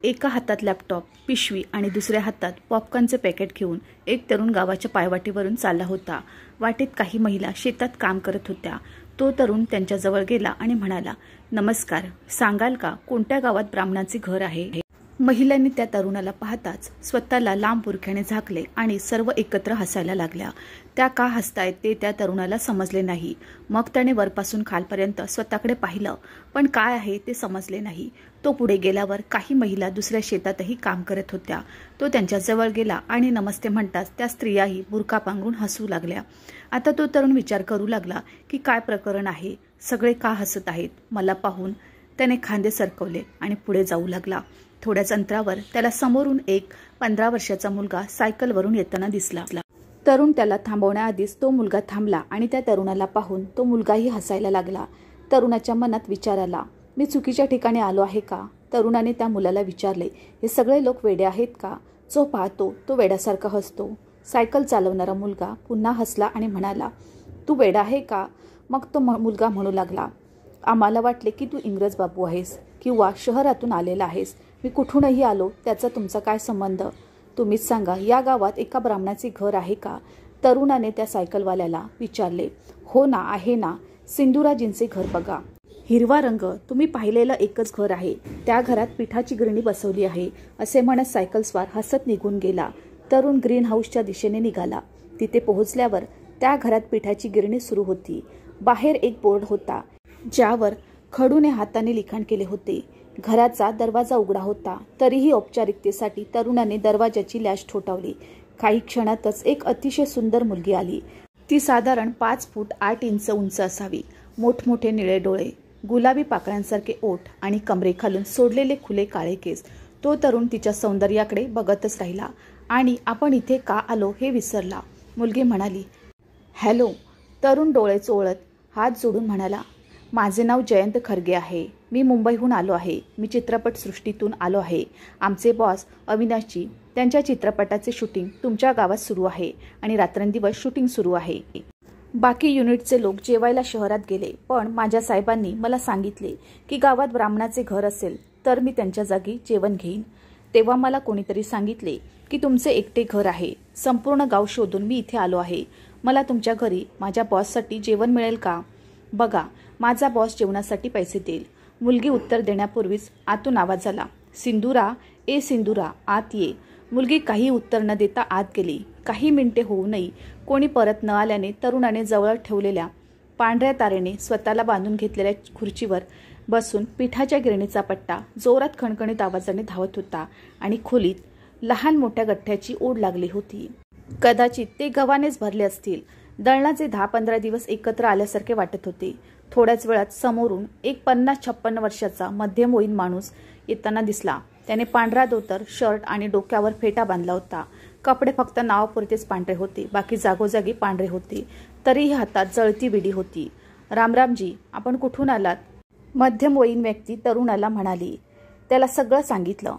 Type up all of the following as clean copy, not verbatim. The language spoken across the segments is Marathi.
एका हातात लॅपटॉप, पिशवी आणि दुसऱ्या हातात पॉपकॉर्नचे पॅकेट घेऊन एक तरुण गावाच्या पायवाटेवरून चालला होता. वाटेत काही महिला शेतात काम करत होत्या. तो तरुण त्यांच्याजवळ गेला आणि म्हणाला, "नमस्कार, सांगाल का कोणत्या गावात ब्राह्मणाचे घर आहे?" महिलांनी त्या तरुणाला पाहताच स्वतःला लांब बुरख्याने झाकले आणि सर्व एकत्र हसायला लागल्या. त्या का हसतायत ते त्या तरुणाला समजले नाही. मग त्याने वरपासून खालपर्यंत स्वतःकडे पाहिलं, पण काय आहे ते समजले नाही. तो पुढे गेल्यावर काही महिला दुसऱ्या शेतातही काम करत होत्या. तो त्यांच्याजवळ गेला आणि नमस्ते म्हणताच त्या स्त्रियाही बुरखा पांघरून हसू लागल्या. आता तो तरुण विचार करू लागला की काय प्रकरण आहे, सगळे का हसत आहेत मला पाहून. त्याने खांदे सरकवले आणि पुढे जाऊ लागला. थोड्याच अंतरावर त्याला समोरून एक 15 वर्षाचा मुलगा सायकलवरून येताना दिसला. तरुण त्याला थांबवण्याआधीच तो मुलगा थांबला आणि त्या तरुणाला पाहून तो मुलगाही हसायला लागला. तरुणाच्या मनात विचार आला, मी चुकीच्या ठिकाणी आलो आहे का? तरुणाने त्या मुलाला विचारले, हे सगळे लोक वेडे आहेत का? जो पाहतो तो वेड्यासारखा हसतो. सायकल चालवणारा मुलगा पुन्हा हसला आणि म्हणाला, तू वेडा आहे का? मग तो मुलगा म्हणू लागला, आम्हाला वाटले की तू इंग्रज बाबू आहेस किंवा शहरातून आलेला आहेस. मी कुठूनही आलो त्याचा तुमचा काय संबंध? तुम्हीच सांगा, या गावात एका ब्राह्मणाचे घर आहे का? तरुणाने त्या सायकलवाल्याला विचारले. हो ना, आहे ना, सिंधुराजींचे घर बघा. हिरवा रंग, तुम्ही पाहिलेलं एकच घर आहे. त्या घरात पिठाची गिरणी बसवली आहे, असे म्हणत सायकलस्वार हसत निघून गेला. तरुण ग्रीन हाऊसच्या दिशेने निघाला. तिथे पोहोचल्यावर त्या घरात पिठाची गिरणी सुरू होती. बाहेर एक बोर्ड होता ज्यावर खडूने हाताने लिखाण केले होते. घराचा दरवाजा उघडा होता, तरीही औपचारिकतेसाठी तरुणाने दरवाजाची लॅच ठोठावली. काही क्षणातच एक अतिशय सुंदर मुलगी आली. ती साधारण 5 फूट 8 इंच उंच असावी. मोठमोठे निळे डोळे, गुलाबी पाकळ्यांसारखे ओठ आणि कमरेखालून सोडलेले खुले काळे केस. तो तरुण तिच्या सौंदर्याकडे बघतच राहिला आणि आपण इथे का आलो हे विसरला. मुलगी म्हणाली, हॅलो. तरुण डोळे चोळत हात जोडून म्हणाला, माझे नाव जयंत खरगे आहे. मी मुंबईहून आलो आहे. मी चित्रपटसृष्टीतून आलो आहे. आमचे बॉस अविनाशजी, त्यांच्या चित्रपटाचे शूटिंग तुमच्या गावात सुरू आहे आणि रात्रंदिवस शूटिंग सुरू आहे. बाकी युनिटचे लोक जेवायला शहरात गेले, पण माझ्या साहेबांनी मला सांगितले की गावात ब्राह्मणाचे घर असेल तर मी त्यांच्या जागी जेवण घेईन. तेव्हा मला कोणीतरी सांगितले की तुमचे एकटे घर आहे. संपूर्ण गाव शोधून मी इथे आलो आहे. मला तुमच्या घरी माझ्या बॉससाठी जेवण मिळेल का? बघा, माझा बॉस जेवणासाठी पैसे देईल. मुलगी उत्तर देण्यापूर्वीच आतून आवाज आला, सिंधुरा, ए सिंधुरा, आत ये. मुलगी काही उत्तर न देता आत गेली. काही मिनिटे होऊनही कोणी परत न आल्याने तरुणाने जवळ ठेवलेल्या पांढऱ्या तारेने स्वतःला बांधून घेतलेल्या खुर्चीवर बसून पिठाच्या गिरणीचा पट्टा जोरात खणखणीत आवाजाने धावत होता आणि खोलीत लहान मोठ्या गठ्ठ्याची ओढ लागली होती. कदाचित ते गव्हानेच भरले असतील. दळणाचे 10-15 दिवस एकत्र आल्यासारखे वाटत होते. थोड्याच वेळात समोरून एक 50-56 वर्षाचा मध्यमवयीन माणूस येताना दिसला. त्याने पांढरा धोतर, शर्ट आणि डोक्यावर फेटा बांधला होता. कपडे फक्त नावापुरतेच पांढरे होते, बाकी जागोजागी पांढरे होते. तरीही हातात जळती विडी होती. रामरामजी, आपण कुठून आलात? मध्यमवयीन व्यक्ती तरुणाला म्हणाली. त्याला सगळं सांगितलं.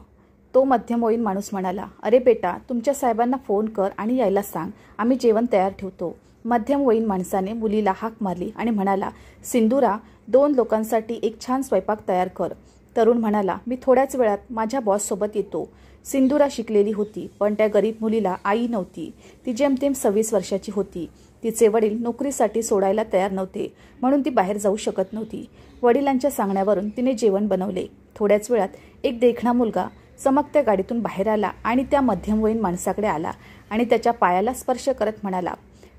तो मध्यमवयीन माणूस म्हणाला, अरे बेटा, तुमच्या साहेबांना फोन कर आणि यायला सांग. आम्ही जेवण तयार ठेवतो. मध्यमवयीन माणसाने मुलीला हाक मारली आणि म्हणाला, सिंधुरा, 2 लोकांसाठी एक छान स्वयंपाक तयार कर. तरुण म्हणाला, मी थोड्याच वेळात माझ्या बॉससोबत येतो. सिंधुरा शिकलेली होती, पण त्या गरीब मुलीला आई नव्हती. ती जेमतेम 26 वर्षाची होती. तिचे वडील नोकरीसाठी सोडायला तयार नव्हते, म्हणून ती बाहेर जाऊ शकत नव्हती. वडिलांच्या सांगण्यावरून तिने जेवण बनवले. थोड्याच वेळात एक देखणा मुलगा चमकत्या गाडीतून बाहेर आला आणि त्या मध्यमवयीन माणसाकडे आला आणि त्याच्या पायाला स्पर्श करत म्हणाला,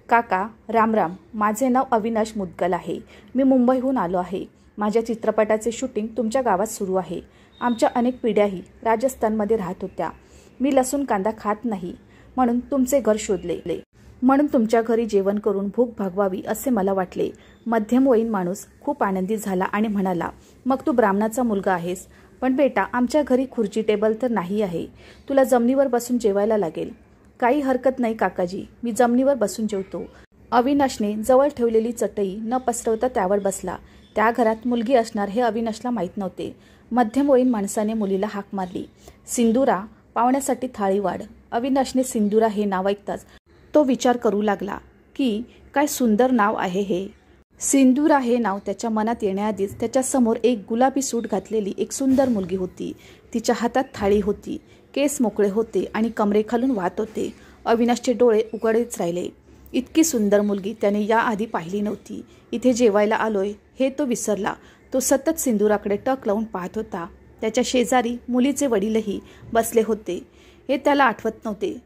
काका, रामराम. माझे नाव अविनाश मुदगल आहे. मी मुंबईहून आलो आहे. माझ्या चित्रपटाचे शूटिंग तुमच्या गावात सुरू आहे. आमच्या अनेक पिढ्याही राजस्थानमध्ये राहत होत्या. मी लसूण कांदा खात नाही, म्हणून तुमचे घर शोधले. म्हणून तुमच्या घरी जेवण करून भूक भागवावी असे मला वाटले. मध्यमवयीन माणूस खूप आनंदित झाला आणि म्हणाला, मग तू ब्राह्मणाचा मुलगा आहेस. पण बेटा, आमच्या घरी खुर्ची टेबल तर नाही आहे. तुला जमिनीवर बसून जेवायला लागेल. काही हरकत नाही काकाजी, मी जमिनीवर बसून जेवतो. अविनाशने जवळ ठेवलेली चटई न पसरवता त्यावर बसला. त्या घरात मुलगी असणार हे अविनाशला माहीत नव्हते. मध्यमवयीन माणसाने मुलीला हाक मारली, सिंधुरा, पाहुण्यासाठी थाळी वाढ. अविनाशने सिंधुरा हे नाव ऐकताच तो विचार करू लागला की काय सुंदर नाव आहे हे. सिंदुरा हे नाव त्याच्या मनात येण्याआधीच त्याच्यासमोर एक गुलाबी सूट घातलेली एक सुंदर मुलगी होती. तिच्या हातात थाळी होती, केस मोकळे होते आणि कमरेखालून वाहत होते. अविनाशचे डोळे उघडेच राहिले. इतकी सुंदर मुलगी त्याने याआधी पाहिली नव्हती. इथे जेवायला आलोय हे तो विसरला. तो सतत सिंदुराकडे टक लावून पाहत होता. त्याच्या शेजारी मुलीचे वडीलही बसले होते. हे त्याला आठवत नव्हते.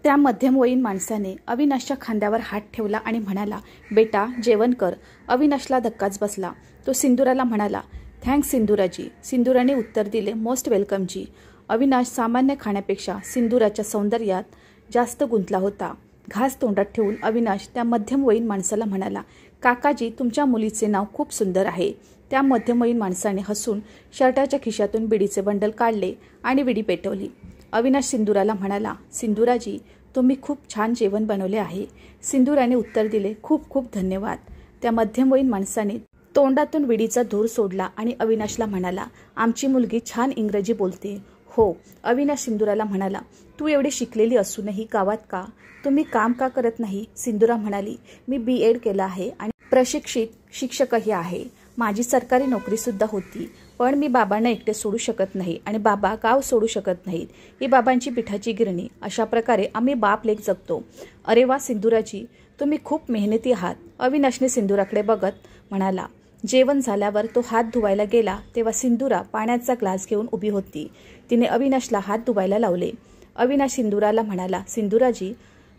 त्या मध्यमवयीन माणसाने अविनाशच्या खांद्यावर हात ठेवला आणि म्हणाला, बेटा जेवण कर. अविनाशला धक्काच बसला. तो सिंदुराला म्हणाला, थँक्स सिंदुराजी. सिंदुराने उत्तर दिले, मोस्ट वेलकम जी. अविनाश सामान्य खाण्यापेक्षा सिंदुराच्या सौंदर्यात जास्त गुंतला होता. घास तोंडात ठेवून अविनाश त्या मध्यमवयीन माणसाला म्हणाला, काकाजी तुमच्या मुलीचे नाव खूप सुंदर आहे. त्या मध्यमवयीन माणसाने हसून शर्टाच्या खिशातून बिडीचे बंडल काढले आणि विडी पेटवली. अविनाश सिंदुराला म्हणाला, सिंदुराजी तुम्ही खूप छान जेवण बनवले आहे. सिंदुराने उत्तर दिले, खूप खूप धन्यवाद. त्या मध्यमवयीन माणसाने तोंडातून विडीचा धूर सोडला आणि अविनाशला म्हणाला, आमची मुलगी छान इंग्रजी बोलते. हो. अविनाश सिंदुराला म्हणाला, तू एवढी शिकलेली असूनही गावात का? तुम्ही काम का करत नाही? सिंदुरा म्हणाली, मी BEd केलं आहे आणि प्रशिक्षित शिक्षकही आहे. माझी सरकारी नोकरीसुद्धा होती. पण मी बाबांना एकटे सोडू शकत नाही आणि बाबा गाव सोडू शकत नाहीत. ही बाबांची पिठाची गिरणी. अशा प्रकारे आम्ही बाप लेक जगतो. अरे वा सिंदुराजी, तुम्ही खूप मेहनती आहात. अविनाशने सिंदुराकडे बघत म्हणाला. जेवण झाल्यावर तो हात धुवायला गेला तेव्हा सिंदुरा पाण्याचा ग्लास घेऊन उभी होती. तिने अविनाशला हात धुवायला लावले. अविनाश सिंदुराला म्हणाला, सिंदुराजी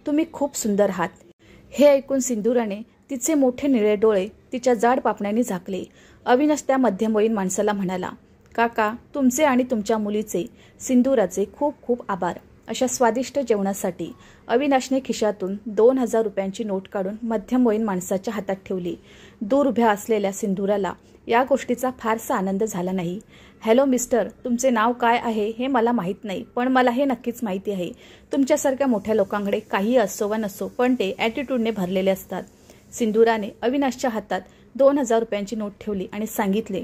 तुम्ही खूप सुंदर आहात. हे ऐकून सिंदुराने तिचे मोठे निळे डोळे तिच्या जाड पापण्यांनी झाकले. अविनाश त्या मध्यमवयीन माणसाला म्हणाला, काका तुमचे आणि तुमच्या मुलीचे सिंदुराचे खूप खूप आभार. अशा स्वादिष्ट जेवणासाठी अविनाशने खिशातून 2000 रुपयांची नोट काढून मध्यमवयीन माणसाच्या हातात ठेवली. दूर उभ्या असलेल्या सिंदुराला या गोष्टीचा फारसा आनंद झाला नाही. हॅलो मिस्टर, तुमचे नाव काय आहे हे मला माहीत नाही, पण मला हे नक्कीच माहिती आहे. तुमच्यासारख्या मोठ्या लोकांकडे काही असो वा नसो पण ते ॲटिट्यूडने भरलेले असतात. सिंदुराने अविनाशच्या हातात 2000 रुपयांची नोट ठेवली आणि सांगितले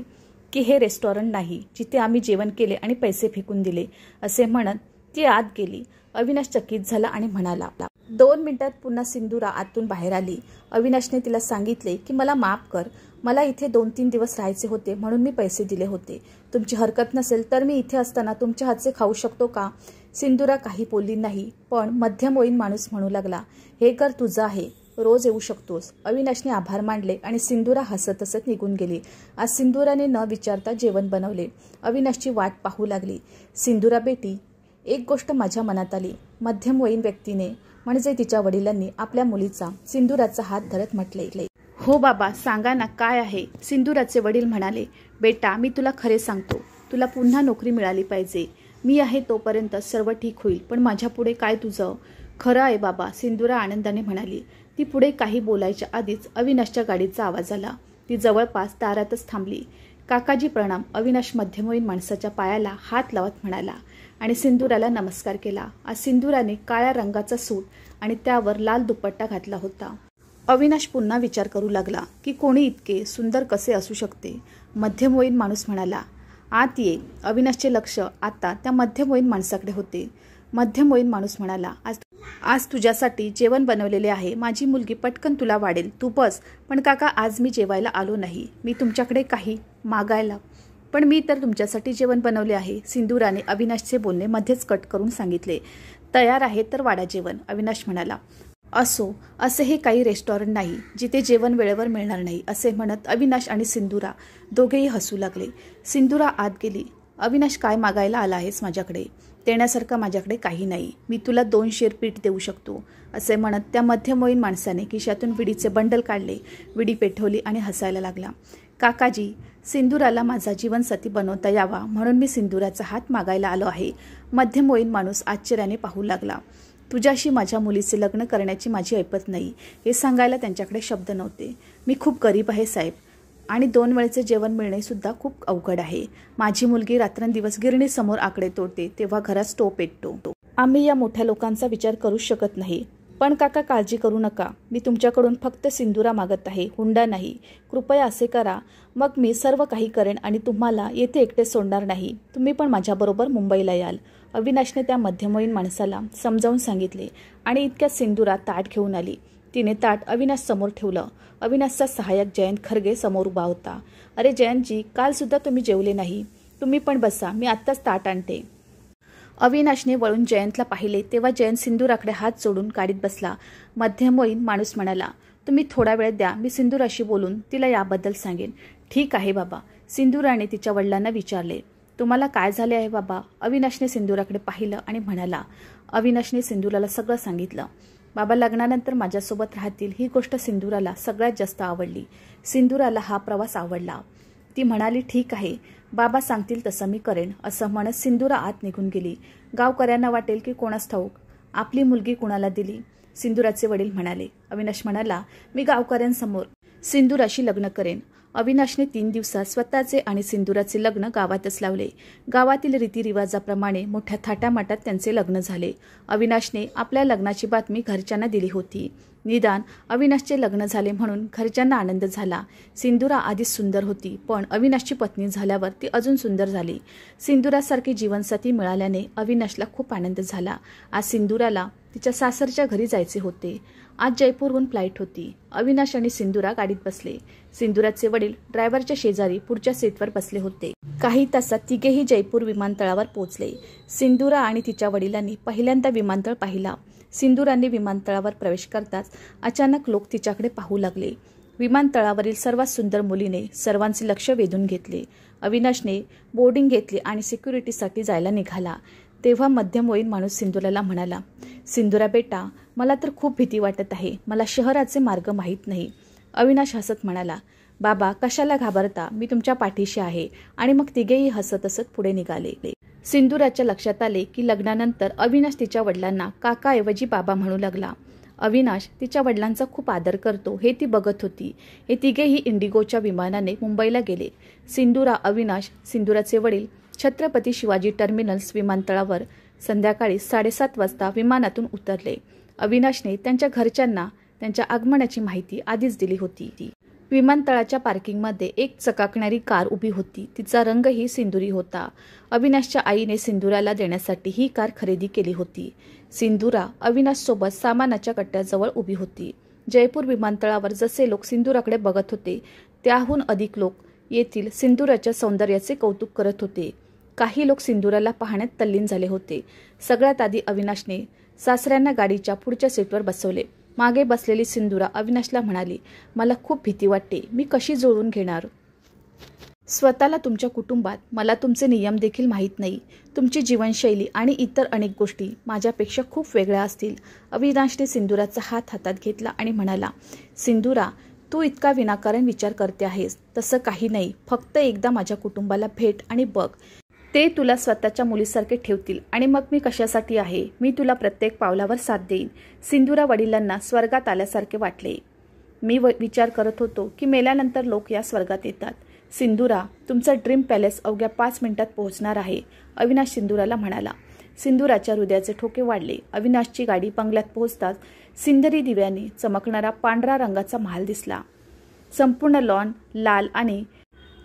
की हे रेस्टॉरंट नाही जिथे आम्ही जेवण केले आणि पैसे फेकून दिले. असे म्हणत ती आत गेली. अविनाश चकित झाला आणि म्हणाला. 2 मिनिटात पुन्हा सिंदुरा आतून बाहेर आली. अविनाशने तिला सांगितले की मला माफ कर. मला इथे 2-3 दिवस राहायचे होते म्हणून मी पैसे दिले होते. तुमची हरकत नसेल तर मी इथे असताना तुमच्या हातचे खाऊ शकतो का? सिंदुरा काही बोलली नाही, पण मध्यमवयीन माणूस म्हणू लागला, हे घर तुझं आहे, रोज येऊ शकतोस. अविनाशने आभार मानले आणि सिंदुरा हसत हसत निघून गेली. आज सिंदुराने न विचारता जेवण बनवले. अविनाशची वाट पाहू लागली. सिंदुरा बेटी, एक गोष्ट माझ्या मनात आली. मध्यमवयीन व्यक्तीने म्हणजे तिच्या वडिलांनी आपल्या मुलीचा सिंदुराचा हात धरत म्हटले, हो बाबा सांगा ना काय आहे? सिंदुराचे वडील म्हणाले, बेटा मी तुला खरे सांगतो, तुला पुन्हा नोकरी मिळाली पाहिजे. मी आहे तोपर्यंत सर्व ठीक होईल, पण माझ्या पुढे काय तुझं? खरं आहे बाबा, सिंदुरा आनंदाने म्हणाली. ती पुढे काही बोलायच्या आधीच अविनाशच्या गाडीचा आवाज आला. ती जवळपास दारातच थांबली. काकाजी प्रणाम. अविनाश मध्यमवयीन माणसाच्या पायाला हात लावत म्हणाला आणि सिंदुराला नमस्कार केला. आज सिंदुराने काळ्या रंगाचा सूट आणि त्यावर लाल दुपट्टा घातला होता. अविनाश पुन्हा विचार करू लागला की कोणी इतके सुंदर कसे असू शकते. मध्यमवयीन माणूस म्हणाला, आत ये. अविनाशचे लक्ष आता त्या मध्यमवयीन माणसाकडे होते. मध्यमवयीन माणूस म्हणाला, आज तुझ्यासाठी जेवण बनवलेले आहे. माझी मुलगी पटकन तुला वाढेल. तू बस. पण काका आज मी जेवायला आलो नाही. मी तुमच्याकडे काही मागायला, पण मी तर तुमच्यासाठी जेवण बनवले आहे. सिंदुराने अविनाशचे बोलणे मध्येच कट करून सांगितले. तयार आहे तर वाढा जेवण. अविनाश म्हणाला, असो, असे हे काही रेस्टॉरंट नाही जिथे जेवण वेळेवर मिळणार नाही. असे म्हणत अविनाश आणि सिंदुरा दोघेही हसू लागले. सिंदुरा आत गेली. अविनाश काय मागायला आला आहेस माझ्याकडे? देण्यासारखं माझ्याकडे काही नाही. मी तुला 2 शेर पीठ देऊ शकतो. असे म्हणत त्या मध्यमवयीन माणसाने खिशातून विडीचे बंडल काढले. विडी पेटवली आणि हसायला लागला. काकाजी, सिंदुराला माझा जीवनसाथी बनवता यावा म्हणून मी सिंदुराचा हात मागायला आलो आहे. मध्यमवयीन माणूस आश्चर्याने पाहू लागला. तुझ्याशी माझ्या मुलीचे लग्न करण्याची माझी ऐपत नाही. हे सांगायला त्यांच्याकडे शब्द नव्हते. मी खूप गरीब आहे साहेब, आणि 2 वेळेचे जेवण मिळणे सुद्धा खूप अवघड आहे. माझी मुलगी रात्रंदिवस गिरणीसमोर आकडे तोडते तेव्हा घरात स्टोव पेटतो. आम्ही या मोठ्या लोकांचा विचार करू शकत नाही. पण काका काळजी करू नका. मी तुमच्याकडून फक्त सिंदुरा मागत आहे, हुंडा नाही. कृपया असे करा, मग मी सर्व काही करेन आणि तुम्हाला येथे एकटे सोडणार नाही. तुम्ही पण माझ्याबरोबर मुंबईला याल. अविनाशने त्या मध्यमवयीन माणसाला समजावून सांगितले आणि इतक्यात सिंदुरा ताट घेऊन आली. तिने ताट अविनाश समोर ठेवलं. अविनाशचा सहाय्यक जयंत खरगे समोर उभा होता. अरे जयंतजी, काल सुद्धा तुम्ही जेवले नाही. तुम्ही पण बसा, मी आत्ताच ताट आणते. अविनाशने वळून जयंतला पाहिले तेव्हा जयंत सिंदूराकडे हात जोडून गाडीत बसला. मध्यमवयीन माणूस म्हणाला, तुम्ही थोडा वेळ द्या, मी सिंदूराशी बोलून तिला याबद्दल सांगेन. ठीक आहे बाबा. सिंदूराने तिच्या वडिलांना विचारले. तुम्हाला काय झाले आहे बाबा? अविनाशने सिंदूराकडे पाहिलं आणि म्हणाला. अविनाशने सिंदूराला सगळं सांगितलं. बाबा लग्नानंतर माझ्यासोबत राहतील ही गोष्ट सिंदूराला सगळ्यात जास्त आवडली. सिंदूराला हा प्रवास आवडला. ती म्हणाली, ठीक आहे, बाबा सांगतील तसं मी करेन, असं म्हणत सिंदूरा आत निघून गेली. गावकऱ्यांना वाटेल की कोणास ठाऊक आपली मुलगी कुणाला दिली. सिंदूराचे वडील म्हणाले. अविनाश म्हणाला, मी गावकऱ्यांसमोर सिंदूराशी लग्न करेन. अविनाशने 3 दिवसात स्वतःचे आणि सिंदूराचे लग्न गावातच लावले. गावातील रीतिरिवाजाप्रमाणे मोठ्या थाटामाटात त्यांचे लग्न झाले. अविनाशने आपल्या लग्नाची बातमी घरच्यांना दिली होती. निदान अविनाशचे लग्न झाले म्हणून घरच्यांना आनंद झाला. सिंदूरा आधीच सुंदर होती, पण अविनाशची पत्नी झाल्यावर ती अजून सुंदर झाली. सिंदूरासारखी जीवनसाथी मिळाल्याने अविनाशला खूप आनंद झाला. आज सिंदूराला तिच्या सासरच्या घरी जायचे होते. आज जयपूरहून फ्लाईट होती. अविनाश आणि सिंदूरा गाडीत बसले. सिंदूराचे वडील ड्रायव्हरच्या शेजारी पुढच्या सीटवर बसले होते. काही तासात तिघेही जयपूर विमानतळावर पोहोचले. सिंदूरा आणि तिच्या वडिलांनी पहिल्यांदा विमानतळ पाहिला. सिंदूराने विमानतळावर प्रवेश करताच अचानक लोक तिच्याकडे पाहू लागले. विमानतळावरील सर्वात सुंदर मुलीने सर्वांचे लक्ष वेधून घेतले. अविनाशने बोर्डिंग घेतली आणि सिक्युरिटीसाठी जायला निघाला. तेव्हा मध्यमवयीन माणूस सिंदूराला म्हणाला, सिंदूरा बेटा, मला तर खूप भीती वाटत आहे. मला शहराचे मार्ग माहीत नाही. अविनाश हसत म्हणाला, बाबा कशाला घाबरता, मी तुमच्या पाठीशी आहे. आणि मग तिघेही हसत हसत पुढे निघाले. सिंदूराच्या लक्षात आले की लग्नानंतर अविनाश तिच्या वडिलांना काकाऐवजी बाबा म्हणू लागला. अविनाश तिच्या वडिलांचा खूप आदर करतो हे ती बघत होती. हे तिघेही इंडिगोच्या विमानाने मुंबईला गेले. सिंदूरा, अविनाश, सिंदूराचे वडील छत्रपती शिवाजी टर्मिनल्स विमानतळावर संध्याकाळी 7:30 वाजता विमानातून उतरले. अविनाशने त्यांच्या घरच्यांना त्यांच्या आगमनाची माहिती आधीच दिली होती. विमानतळाच्या पार्किंगमध्ये एक चकाकणारी कार उभी होती. तिचा रंगही सिंदुरी होता. अविनाशच्या आईने सिंदूराला देण्यासाठी ही कार खरेदी केली होती. सिंदूरा अविनाशसोबत सामानाच्या कट्ट्याजवळ उभी होती. जयपूर विमानतळावर जसे लोक सिंदूराकडे बघत होते त्याहून अधिक लोक येथील सिंदूराच्या सौंदर्याचे कौतुक करत होते. काही लोक सिंदूराला पाहण्यात तल्लीन झाले होते. सगळ्यात आधी अविनाशने सासऱ्यांना गाडीच्या पुढच्या सीटवर बसवले. मागे बसलेली सिंदूरा अविनाशला म्हणाली, मला खूप भीती वाटते. मी कशी जुळवून घेणार स्वतःला तुमच्या कुटुंबात? मला तुमचे नियम देखील माहीत नाही. तुमची जीवनशैली आणि इतर अनेक गोष्टी माझ्यापेक्षा खूप वेगळ्या असतील. अविनाशने सिंदूराचा हात हातात घेतला आणि म्हणाला, सिंदूरा, तू इतका विनाकारण विचार करते आहेस. तसं काही नाही. फक्त एकदा माझ्या कुटुंबाला भेट आणि बघ. ते तुला स्वतःच्या मुलीसारखे ठेवतील. आणि मग मी कशासाठी आहे? मी तुला प्रत्येक पावलावर साथ देईन. सिंदूरा वडिलांना स्वर्गात आल्यासारखे वाटले. मी विचार करत होतो की मेल्यानंतर लोक या स्वर्गात येतात. सिंदूरा, तुमचा ड्रीम पॅलेस अवघ्या 5 मिनिटात पोहोचणार आहे, अविनाश सिंदूराला म्हणाला. सिंदूराच्या हृदयाचे ठोके वाढले. अविनाशची गाडी बंगल्यात पोहोचताच सिंदरी दिव्यांनी चमकणारा पांढरा रंगाचा महाल दिसला. संपूर्ण लॉन लाल आणि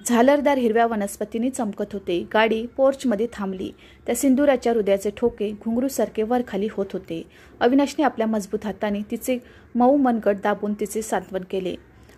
झालरदार हिरव्या वनस्पतींनी चमकत होते. गाडी पोर्चमध्ये थांबली. त्या सिंदूराच्या हृदयाचे ठोके घुंगरूसारखे वर खाली होत होते. अविनाशने आपल्या मजबूत हाताने तिचे मऊ मनगट दाबून तिचे सांत्वन केले.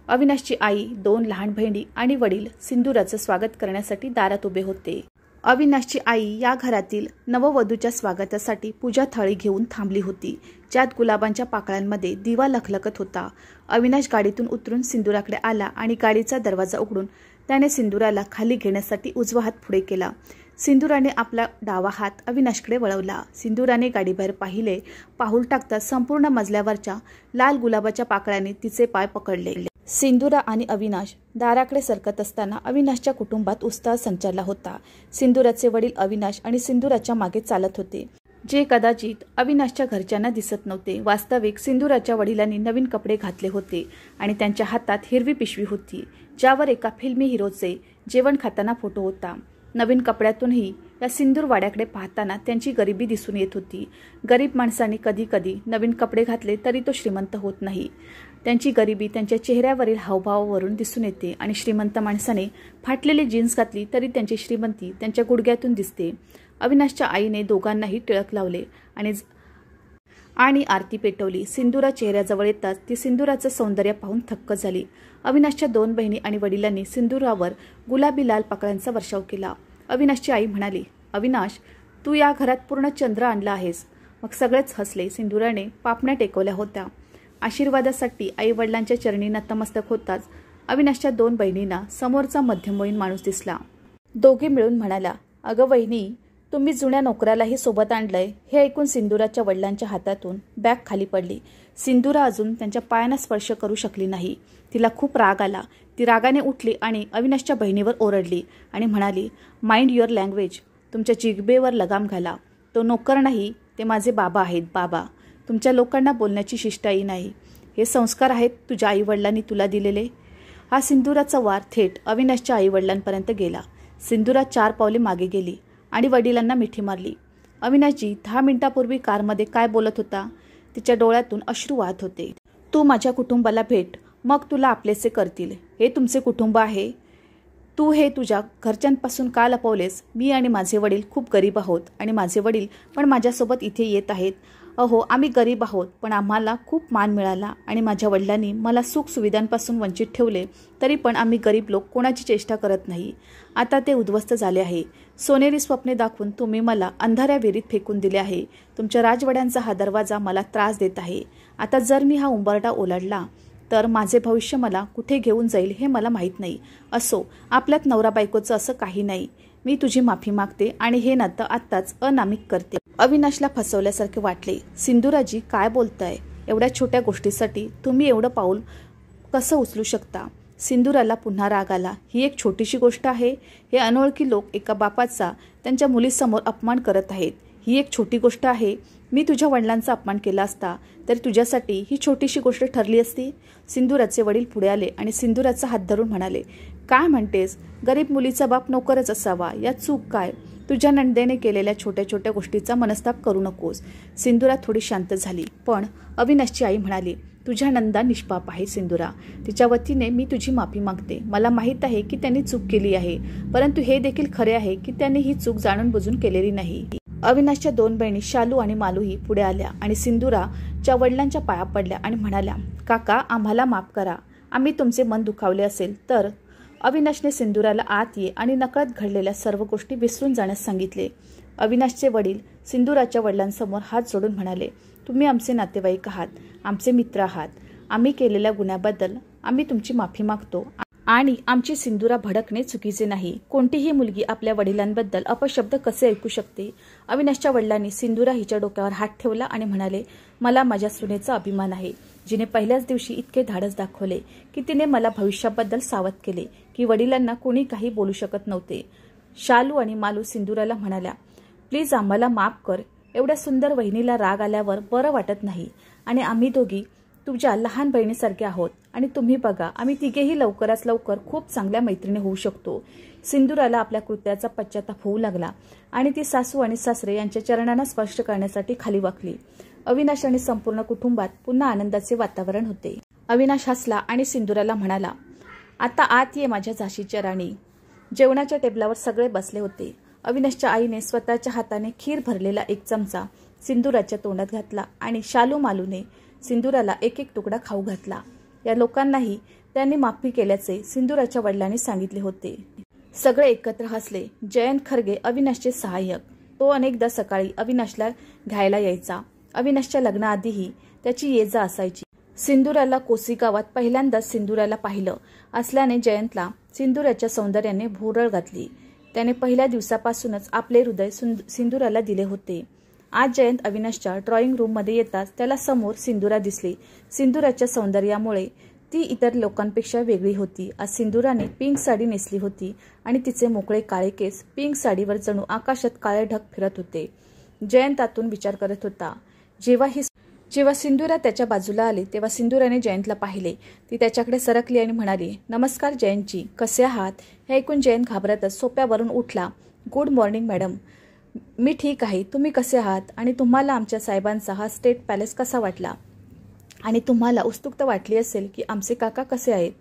अविनाशची आई, 2 लहान बहिणी आणि वडील सिंदूराचं स्वागत करण्यासाठी दारात उभे होते. अविनाशची आई या घरातील नववधूच्या स्वागतासाठी पूजा थाळी घेऊन थांबली होती, ज्यात गुलाबांच्या पाकळ्यांमध्ये दिवा लखलखत होता. अविनाश गाडीतून उतरून सिंदूराकडे आला आणि गाडीचा दरवाजा उघडून त्याने सिंदूराला खाली घेण्यासाठी उजवा हात पुढे केला. सिंदूराने आपला डावा हात अविनाशकडे वळवला. सिंदूराने गाडीबाहेर पाहिले. पाऊल टाकताच संपूर्ण मजल्यावरच्या लाल गुलाबाच्या पाकळ्याने तिचे पाय पकडले. सिंदूरा आणि अविनाश दाराकडे सरकत असताना अविनाशच्या कुटुंबात उत्साह संचारला होता. सिंदूराचे वडील अविनाश आणि सिंदूराच्या मागे चालत होते, जे कदाचित अविनाशच्या घरच्यांना दिसत नव्हते. वास्तविक सिंदूराच्या वडिलांनी नवीन कपडे घातले होते आणि त्यांच्या हातात हिरवी पिशवी होती, ज्यावर एका फिल्मी हिरोचे जेवण खाताना फोटो होता. नवीन कपड्यातूनही या सिंदूर वाड्याकडे पाहताना त्यांची गरिबी दिसून येत होती. गरीब माणसांनी कधी कधी नवीन कपडे घातले तरी तो श्रीमंत होत नाही. त्यांची गरिबी त्यांच्या चेहऱ्यावरील हावभावावरून दिसून येते आणि श्रीमंत माणसाने फाटलेली जीन्स घातली तरी त्यांची श्रीमंती त्यांच्या गुडघ्यातून दिसते. अविनाशच्या आईने दोघांनाही टिळक लावले आणि आणि आरती पेटवली. सिंदुरा चेहऱ्याजवळ येताच ती सिंदुराचं सौंदर्य पाहून थक्क झाली. अविनाशच्या 2 बहिणी आणि वडिलांनी सिंदुरावर गुलाबी लाल पाकळ्यांचा वर्षाव केला. अविनाशची आई म्हणाली, अविनाश, तू या घरात पूर्ण चंद्र आणला आहेस. मग सगळेच हसले. सिंदुराने पापण्या टेकवल्या होत्या. आशीर्वादासाठी आई वडिलांच्या चरणी नतमस्तक होताच अविनाशच्या 2 बहिणींना समोरचा मध्यमवयीन माणूस दिसला. दोघे मिळून म्हणाल्या, अगं वहिनी, तुम्ही जुन्या नोकरालाही सोबत आणलंय. हे ऐकून सिंदुराच्या वडिलांच्या हातातून बॅग खाली पडली. सिंदुरा अजून त्यांच्या पायांना स्पर्श करू शकली नाही. तिला खूप राग आला. ती रागाने उठली आणि अविनाशच्या बहिणीवर ओरडली आणि म्हणाली, माइंड युअर लँग्वेज. तुमच्या जिगबेवर लगाम घाला. तो नोकर नाही, ते माझे बाबा आहेत. बाबा, तुमच्या लोकांना बोलण्याची शिष्टाई नाही. हे संस्कार आहेत तुझ्या आईवडिलांनी तुला दिलेले. हा सिंदुराचा वार थेट अविनाशच्या आईवडिलांपर्यंत गेला. सिंदुरा 4 पावले मागे गेली आणि वडिलांना मिठी मारली. अविनाशजी 10 मिनिटापूर्वी कारमध्ये काय बोलत होता? तिच्या डोळ्यातून अश्रू वाहत होते. तू माझ्या कुटुंबाला भेट, मग तुला आपलेसे करतील. हे तुमचे कुटुंब आहे. तू हे तुझ्या घरच्यांपासून का लपवलेस? मी आणि माझे वडील खूप गरीब आहोत आणि माझे वडील पण माझ्यासोबत इथे येत आहेत. अहो, आम्ही गरीब आहोत, पण आम्हाला खूप मान मिळाला आणि माझ्या वडिलांनी मला सुखसुविधांपासून वंचित ठेवले. तरी पण आम्ही गरीब लोक कोणाची चेष्टा करत नाही. आता ते उद्ध्वस्त झाले आहे. सोनेरी स्वप्ने दाखवून तुम्ही मला अंधाऱ्या विहिरीत फेकून दिले आहे. तुमच्या राजवाड्यांचा हा दरवाजा मला त्रास देत आहे. आता जर मी हा उंबरठा ओलांडला तर माझे भविष्य मला कुठे घेऊन जाईल हे मला माहीत नाही. असो, आपल्यात नवरा बायकोचं असं काही नाही. मी तुझी माफी मागते आणि हे नातं आत्ताच अनामिक करते. अविनाशला फसवल्यासारखे वाटले. सिंदुराजी, काय बोलताय? एवढ्या छोट्या गोष्टीसाठी तुम्ही एवढं पाऊल कसं उचलू शकता? सिंदुराला पुन्हा राग आला. ही एक छोटीशी गोष्ट आहे. हे अनोळखी लोक एका बापाचा त्यांच्या मुलीसमोर अपमान करत आहेत. ही एक छोटी गोष्ट आहे. मी तुझ्या वडिलांचा अपमान केला असता तरी तुझ्यासाठी ही छोटीशी गोष्ट ठरली असती. सिंदुराचे वडील पुढे आले आणि सिंदुराचा हात धरून म्हणाले, काय म्हणतेस? गरीब मुलीचा बाप नोकरच असावा, यात चूक काय? तुझ्या नंदेने केलेल्या छोट्या छोट्या गोष्टीचा मनस्ताप करू नकोस. सिंदुरा थोडी शांत झाली. पण अविनाशची आई म्हणाली, तुझ्या नंदा निष्पाप आहे सिंदुरा. तिच्या वतीने मी तुझी माफी मागते. मला माहीत आहे की त्यांनी चूक केली आहे, परंतु हे देखील खरे आहे की त्यांनी ही चूक जाणून बुजून केलेली नाही. अविनाशच्या 2 बहिणी शालू आणि मालूही पुढे आल्या आणि सिंदुराच्या वडिलांच्या पाया पडल्या आणि म्हणाल्या, काका, आम्हाला माफ करा. आम्ही तुमचे मन दुखावले असेल तर. अविनाशने सिंदुराला आत ये आणि नकळत घडलेल्या सर्व गोष्टी विसरून जाण्यास सांगितले. अविनाशचे वडील सिंदुराच्या वडिलांसमोर हात जोडून म्हणाले, तुम्ही आमचे नातेवाईक आहात, आमचे मित्र आहात. आम्ही केलेल्या गुन्ह्याबद्दल आम्ही तुमची माफी मागतो आणि आमची सिंदुरा भडकणे चुकीचे नाही. कोणतीही मुलगी आपल्या वडिलांबद्दल अपशब्द कसे ऐकू शकते? अविनाशच्या वडिलांनी सिंदुरा हिच्या डोक्यावर हात ठेवला आणि म्हणाले, मला माझ्या सुनेचा अभिमान आहे, जिने पहिल्याच दिवशी इतके धाडस दाखवले की तिने मला भविष्याबद्दल सावध केले की वडिलांना कोणी काही बोलू शकत नव्हते. शालू आणि मालू सिंदुराला म्हणाल्या, प्लीज आम्हाला माफ कर. एवढ्या सुंदर वहिनीला राग आल्यावर बरं वाटत नाही आणि आम्ही दोघी तुझ्या लहान बहिणीसारखे आहोत आणि तुम्ही बघा, आम्ही तिघेही लवकरात लवकर खूप चांगल्या मैत्रिणी होऊ शकतो. सिंदुराला आपल्या कृत्याचा पश्चाताप होऊ लागला आणि ती सासू आणि सासरे यांच्या चरणांना स्पर्श करण्यासाठी खाली वाकली. अविनाश आणि संपूर्ण कुटुंबात पुन्हा आनंदाचे वातावरण होते. अविनाश हसला आणि सिंदुराला म्हणाला, आता आत ये माझ्या झाशीच्या राणी. जेवणाच्या टेबलावर सगळे बसले होते. अविनाशच्या आईने स्वतःच्या हाताने खीर भरलेला एक चमचा सिंदुराच्या तोंडात घातला आणि शालू मालूने सिंदुराला एक एक तुकडा खाऊ घातला. या लोकांनाही त्यांनी माफी केल्याचे सिंदुराच्या वडिलांनी सांगितले होते. सगळे एकत्र हसले. जयंत खरगे अविनाशचे सहाय्यक. तो अनेकदा सकाळी अविनाशला घ्यायला यायचा. अविनाशच्या लग्नाआधीही त्याची ये जा असायची. सिंदुराला कोसी गावात पहिल्यांदाच सिंदुराला पाहिलं असल्याने जयंतला सिंदुराच्या सौंदर्याने भुरळ घातली. त्याने पहिल्या दिवसापासूनच आपले हृदय सिंदुराला दिले होते. आज जयंत अविनाशच्या ड्रॉइंग रूममध्ये येताच त्याला समोर सिंदुरा दिसली. सिंदुराच्या सौंदर्यामुळे ती इतर लोकांपेक्षा वेगळी होती. आज सिंदुराने पिंक साडी नेसली होती आणि तिचे मोकळे काळे केस पिंक साडीवर जणू आकाशात काळे ढग फिरत होते. जयंत आतून विचार करत होता. जेव्हा सिंदुरा त्याच्या बाजूला आली तेव्हा सिंदुराने जयंतला पाहिले. ती त्याच्याकडे सरकली आणि म्हणाली, नमस्कार जयंतजी, कसे आहात? हे ऐकून जयंत घाबरतच सोप्यावरून उठला. गुड मॉर्निंग मॅडम, मी ठीक आहे. तुम्ही कसे आहात? आणि तुम्हाला आमच्या साहेबांचा हा स्टेट पॅलेस कसा वाटला? आणि तुम्हाला उत्सुकता वाटली असेल की आमचे काका कसे आहेत?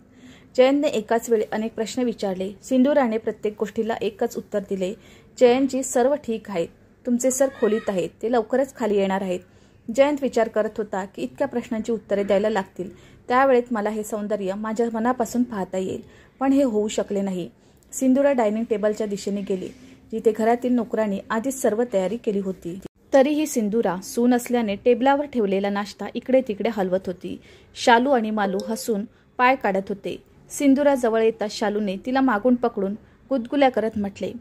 जयंतने एकाच वेळी अनेक प्रश्न विचारले. सिंदुराने प्रत्येक गोष्टीला एकच उत्तर दिले, जयंतजी, सर्व ठीक आहेत. तुमचे सर खोलीत आहेत. ते लवकरच खाली येणार आहेत. जयंत विचार करत होता की इतक्या प्रश्नांची उत्तरे द्यायला लागतील त्यावेळेत मला हे सौंदर्य माझ्या मनापासून पाहता येईल, पण हे होऊ शकले नाही. सिंधुरा डायनिंग टेबलच्या दिशेने गेली, जिथे घरातील नोकरांनी आधीच सर्व तयारी केली होती. तरीही सिंधुरा सून असल्याने टेबलावर ठेवलेला नाश्ता इकडे तिकडे हलवत होती. शालू आणि मालू हसून पाय काढत होते. सिंधुरा जवळ येताच शालूने तिला मागून पकडून गुदगुल्या करत म्हटले,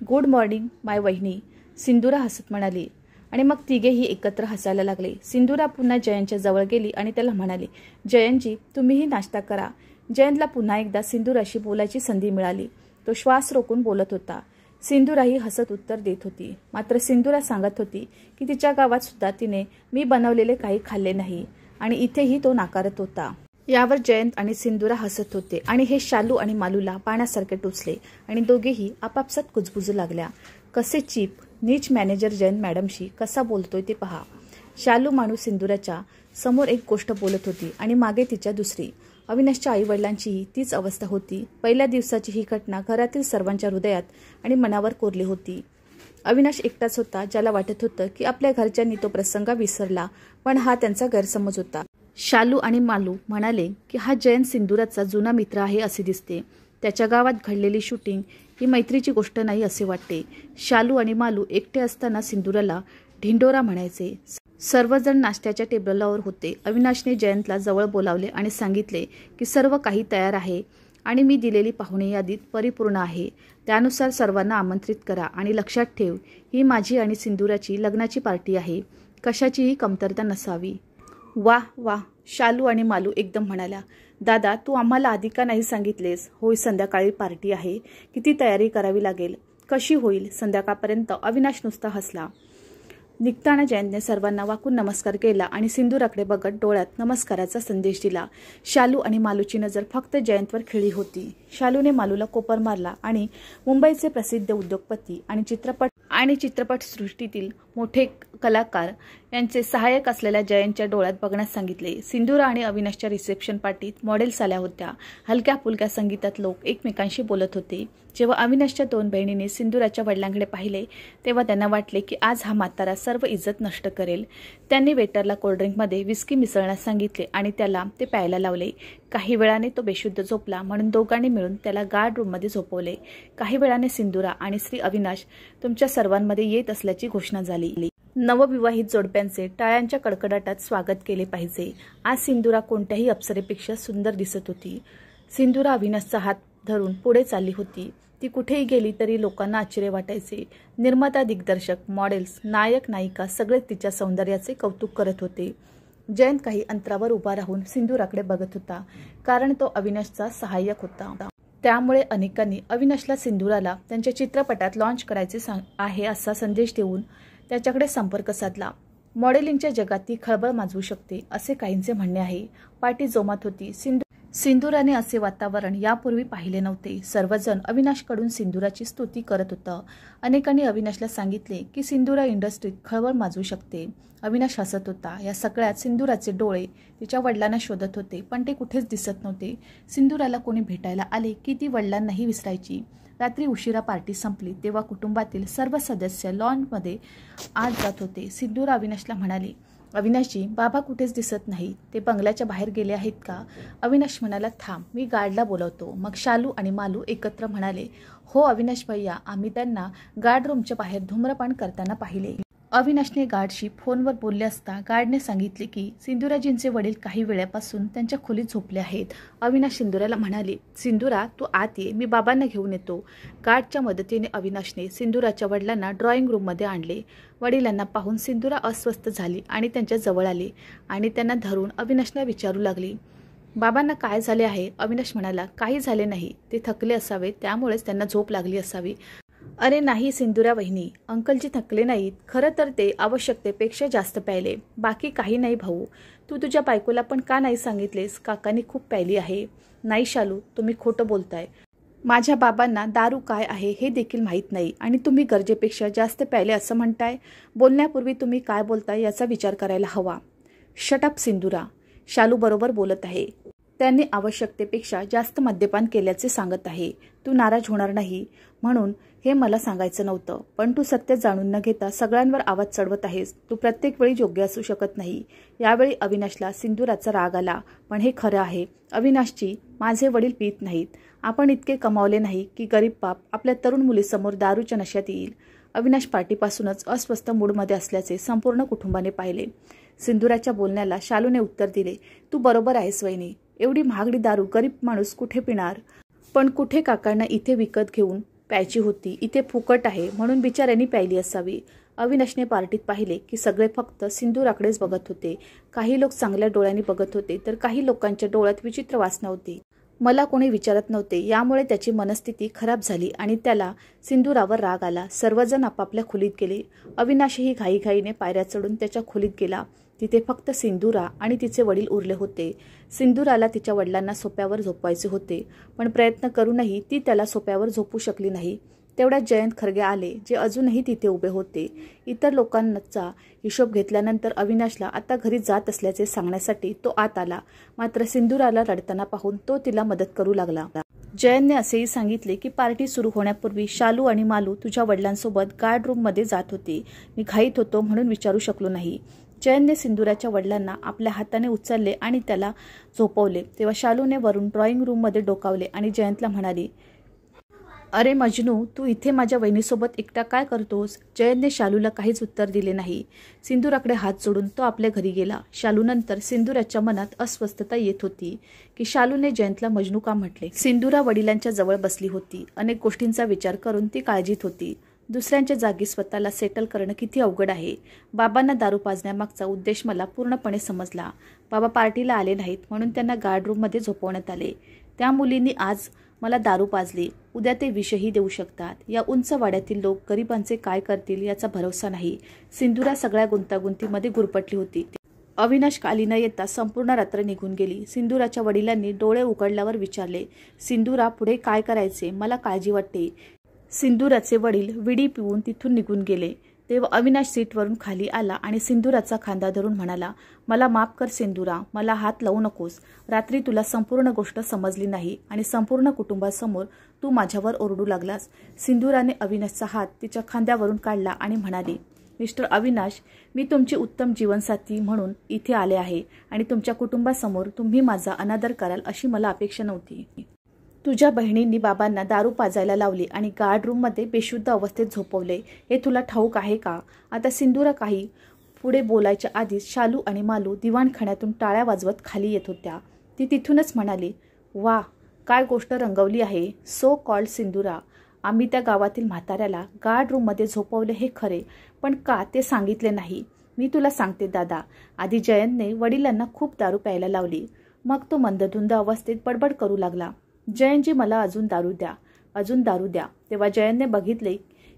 गुड मॉर्निंग माय वहिनी. सिंधुरा हसत म्हणाली आणि मग तिघेही एकत्र हसायला लागले. सिंधुरा पुन्हा जयंतच्या जवळ गेली आणि त्याला म्हणाली, जयंतजी तुम्हीही नाश्ता करा. जयंतला पुन्हा एकदा सिंधुराशी बोलायची संधी मिळाली. तो श्वास रोखून बोलत होता. सिंधुराही हसत उत्तर देत होती. मात्र सिंधुरा सांगत होती की तिच्या गावात सुद्धा तिने मी बनवलेले काही खाल्ले नाही आणि इथेही तो नाकारत होता. यावर जयंत आणि सिंधुरा हसत होते आणि हे शालू आणि मालूला पाण्यासारखे टोचले आणि दोघेही आपापसात कुजबुजू लागल्या. कसे चीप, नीच मॅनेजर जयंत मॅडमशी कसा बोलतोय ते पहा. शालू माणू सिंधुराच्या समोर एक गोष्ट बोलत होती आणि मागे तिच्या दुसरी. अविनाशच्या आईवडिलांचीही तीच अवस्था होती. पहिल्या दिवसाची ही घटना घरातील सर्वांच्या हृदयात आणि मनावर कोरली होती. अविनाश एकटाच होता ज्याला वाटत होतं की आपल्या घरच्यांनी तो प्रसंग विसरला, पण हा त्यांचा गैरसमज होता. शालू आणि मालू म्हणाले की हा जयंत सिंधुराचा जुना मित्र आहे असे दिसते. त्याच्या गावात घडलेली शूटिंग ही मैत्रीची गोष्ट नाही असे वाटते. शालू आणि मालू एकटे असताना सिंधुराला ढिंडोरा म्हणायचे. सर्वजण नाश्त्याच्या टेबलावर होते. अविनाशने जयंतला जवळ बोलावले आणि सांगितले की सर्व काही तयार आहे आणि मी दिलेली पाहुणे यादीत परिपूर्ण आहे. त्यानुसार सर्वांना आमंत्रित करा आणि लक्षात ठेव, ही माझी आणि सिंधुराची लग्नाची पार्टी आहे. कशाचीही कमतरता नसावी. वाह वाह, शालू आणि मालू एकदम म्हणाल्या. दादा तू आम्हाला आधी का नाही सांगितलेस? होय, संध्याकाळी पार्टी आहे. किती तयारी करावी लागेल? कशी होईल संध्याकाळपर्यंत? अविनाश नुसता हसला. निघताना जयंतने सर्वांना वाकून नमस्कार केला आणि सिंधुराकडे बघत डोळ्यात नमस्काराचा संदेश दिला. शालू आणि मालूची नजर फक्त जयंतवर खिळली होती. शालूने मालूला कोपर मारला आणि मुंबईचे प्रसिद्ध उद्योगपती आणि चित्रपटसृष्टीतील मोठे कलाकार यांचे सहाय्यक असलेल्या जयंतच्या डोळ्यात बघण्यास सांगितले. सिंधुरा आणि अविनाशच्या रिसेप्शन पार्टीत मॉडेल्स आल्या होत्या. हलक्या फुलक्या संगीतात लोक एकमेकांशी बोलत होते. जेव्हा अविनाशच्या दोन बहिणींनी सिंधुराच्या वडिलांकडे पाहिले तेव्हा त्यांना वाटले की आज हा म्हातारा सर्व इज्जत नष्ट करेल. त्यांनी वेटरला कोल्ड्रिंकमध्ये विस्की मिसळण्यास सांगितले आणि त्याला ते प्यायला लावले. काही वेळाने तो बेशुद्ध झोपला म्हणून दोघांनी मिळून त्याला गार्ड रूममध्ये झोपवले. काही वेळाने सिंधुरा आणि श्री अविनाश तुमच्या सर्वांमध्ये येत असल्याची घोषणा झाली. नवविवाहित जोडप्यांचे टाळ्यांच्या कडकडाटात स्वागत केले पाहिजे. आज सिंधुरा कोणत्याही अप्सरेपेक्षा सुंदर दिसत होती. सिंधुरा अविनाशचा हात धरून पुढे चालली होती. ती कुठेही गेली तरी लोकांना आश्चर्य वाटायचे. निर्माता, दिग्दर्शक, मॉडेल्स, नायक, नायिका सगळेच तिच्या सौंदर्याचे कौतुक करत होते. जयंत काही अंतरावर उभा राहून सिंधुराकडे बघत होता, कारण तो अविनाशचा सहाय्यक होता. त्यामुळे अनेकांनी अविनाशला सिंधुराला त्यांच्या चित्रपटात लॉन्च करायचे आहे असा संदेश देऊन त्याच्याकडे संपर्क साधला. मॉडेलिंगच्या जगात ती खळबळ माजवू शकते असे काहींचे म्हणणे आहे. पार्टी जोमात होती. सिंधुराने असे वातावरण यापूर्वी पाहिले नव्हते. सर्वजण अविनाशकडून सिंधुराची स्तुती करत होतं. अनेकांनी अविनाशला सांगितले की सिंधुरा इंडस्ट्रीत खळबळ माजवू शकते. अविनाश हसत होता. या सगळ्यात सिंधुराचे डोळे तिच्या वडिलांना शोधत होते, पण ते कुठेच दिसत नव्हते. सिंधुराला कोणी भेटायला आले की ती वडिलांनाही विसरायची. रात्री उशिरा पार्टी संपली तेव्हा कुटुंबातील सर्व सदस्य लॉनमध्ये आत जात होते. सिंधुरा अविनाशला म्हणाली, अविनाशजी, बाबा कुठेच दिसत नाही. ते बंगल्याच्या बाहेर गेले आहेत का? अविनाश म्हणाला, थांब, मी गार्डला बोलवतो. मग शालू आणि मालू एकत्र म्हणाले, हो अविनाश भैया, आम्ही त्यांना गार्ड रूमच्या बाहेर धूम्रपान करताना पाहिले. अविनाशने गार्डशी फोनवर बोलले असता गार्डने सांगितले की सिंधुराजींचे वडील काही वेळापासून त्यांच्या खोलीत झोपले आहेत. अविनाश सिंधुराला म्हणाले, सिंधुरा तू आत ये, मी बाबांना घेऊन येतो. गार्डच्या मदतीने अविनाशने सिंधुराच्या वडिलांना ड्रॉइंग रूममध्ये आणले. वडिलांना पाहून सिंधुरा अस्वस्थ झाली आणि त्यांच्या जवळ आली आणि त्यांना धरून अविनाशला विचारू लागली, बाबांना काय झाले आहे? अविनाश म्हणाला, काही झाले नाही, ते थकले असावे, त्यामुळेच त्यांना झोप लागली असावी. अरे नाही सिंधुरा वहिनी, अंकलजी थकले नाहीत. खरं तर ते आवश्यकतेपेक्षा जास्त प्यायले, बाकी काही नाही. भाऊ, तू तुझ्या बायकोला पण का नाही सांगितलेस? काकांनी खूप प्यायली आहे. नाही शालू, तुम्ही खोटं बोलताय. माझ्या बाबांना दारू काय आहे हे देखील माहीत नाही आणि तुम्ही गरजेपेक्षा जास्त प्यायले असं म्हणताय. बोलण्यापूर्वी तुम्ही काय बोलताय याचा विचार करायला हवा. शट अप सिंधुरा, शालू बरोबर बोलत आहे. त्यांनी आवश्यकतेपेक्षा जास्त मद्यपान केल्याचे सांगत आहे. तू नाराज होणार नाही म्हणून हे मला सांगायचं नव्हतं, पण तू सत्य जाणून न घेता सगळ्यांवर आवाज चढवत आहेस. तू प्रत्येक वेळी योग्य असू शकत नाही. यावेळी अविनाशला सिंदूराचा राग आला. पण हे खरं आहे अविनाशची, माझे वडील पित नाहीत. आपण इतके कमावले नाही की गरीब बाप आपल्या तरुण मुलीसमोर दारूच्या नशेत येईल. अविनाश पार्टीपासूनच अस्वस्थ मूडमध्ये असल्याचे संपूर्ण कुटुंबाने पाहिले. सिंदूराच्या बोलण्याला शालूने उत्तर दिले, तू बरोबर आहेस वहिनी. एवढी महागडी दारू गरीब माणूस कुठे पिणार? पण कुठे काकांना इथे विकत घेऊन प्यायची होती. इथे फुकट आहे म्हणून बिचाऱ्यांनी प्यायली असावी. अविनाशने पार्टीत पाहिले की सगळे फक्त सिंदूराकडेच बघत होते. काही लोक चांगल्या डोळ्यांनी बघत होते तर काही लोकांच्या डोळ्यात विचित्र वासना होती. मला कोणी विचारत नव्हते. यामुळे त्याची मनस्थिती खराब झाली आणि त्याला सिंदूरावर राग आला. सर्वजण आपापल्या खोलीत गेले. अविनाशही घाईघाईने पायऱ्या चढून त्याच्या खोलीत गेला. तिथे फक्त सिंदूरा आणि तिचे वडील उरले होते. सिंदूराला तिच्या वडिलांना सोप्यावर झोपवायचे होते, पण प्रयत्न करूनही ती त्याला सोप्यावर झोपू शकली नाही. तेवढ्यात जयंत खरगे आले, जे अजूनही तिथे उभे होते. इतर लोकांचा हिशोब घेतल्यानंतर अविनाशला आता घरी जात असल्याचे सांगण्यासाठी तो आत आला. मात्र सिंदूराला रडताना पाहून तो तिला मदत करू लागला. जयंतने असेही सांगितले की पार्टी सुरू होण्यापूर्वी शालू आणि मालू तुझ्या वडिलांसोबत गार्ड रूममध्ये जात होती. मी घाईत होतो म्हणून विचारू शकलो नाही. जयंतने सिंदूराच्या वडिलांना आपल्या हाताने उचलले आणि त्याला झोपवले. तेव्हा शालूने वरून ड्रॉइंग रूममध्ये डोकावले आणि जयंतला म्हणाली, अरे मजनू, तू इथे माझ्या वहिनीसोबत एकटा काय करतोस? जयंतने शालूला काहीच उत्तर दिले नाही. सिंदूराकडे हात जोडून तो आपल्या घरी गेला. शालूनंतर सिंदूराच्या मनात अस्वस्थता येत होती की शालूने जयंतला मजनू का म्हटले. सिंदूरा वडिलांच्या जवळ बसली होती. अनेक गोष्टींचा विचार करून ती काळजीत होती. दुसऱ्यांच्या जागी स्वतःला सेटल करणं किती अवघड आहे. बाबांना दारू पाजण्यामागचा उद्देश मला पूर्णपणे समजला. बाबा पार्टीला आले नाहीत म्हणून त्यांना गार्ड रूममध्ये झोपवण्यात आले. त्या मुलींनी आज मला दारू पाजली, उद्या ते विषही देऊ शकतात. या उंच वाड्यातील लोक गरिबांचे काय करतील याचा भरोसा नाही. सिंदूरा सगळ्या गुंतागुंतीमध्ये गुरफटली होती. अविनाश खाली न येता संपूर्ण रात्र निघून गेली. सिंदूराच्या वडिलांनी डोळे उघडल्यावर विचारले, सिंदूरा पुढे काय करायचे? मला काळजी वाटते. सिंदूराचे वडील विडी पिऊन तिथून निघून गेले. तेव्हा अविनाश सीटवरून खाली आला आणि सिंदूराचा खांदा धरून म्हणाला, मला माफ कर सिंदूरा, मला हात लावू नकोस. रात्री तुला संपूर्ण गोष्ट समजली नाही आणि संपूर्ण कुटुंबासमोर तू माझ्यावर ओरडू लागलास. सिंदूराने अविनाशचा हात तिच्या खांद्यावरून काढला आणि म्हणाली, मिस्टर अविनाश, मी तुमची उत्तम जीवनसाथी म्हणून इथे आले आहे आणि तुमच्या कुटुंबासमोर तुम्ही माझा अनादर कराल अशी मला अपेक्षा नव्हती. तुझ्या बहिणींनी बाबांना दारू पाजायला लावली आणि गार्ड रूममध्ये बेशुद्ध अवस्थेत झोपवले. हे तुला ठाऊक आहे का? आता सिंदूरा काही पुढे बोलायच्या आधीच शालू आणि मालू दिवाणखान्यातून टाळ्या वाजवत खाली येत होत्या. ती तिथूनच म्हणाली, वा, काय गोष्ट रंगवली आहे. सो कॉल्ड सिंदूरा. आम्ही त्या गावातील म्हाताऱ्याला गार्ड रूममध्ये झोपवले हे खरे, पण का ते सांगितले नाही. मी तुला सांगते दादा, आधी जयंतने वडिलांना खूप दारू प्यायला लावली. मग तो मंदधुंद अवस्थेत बडबड करू लागला, जयंतजी मला अजून दारू द्या, अजून दारू द्या. तेव्हा जयंतने बघितले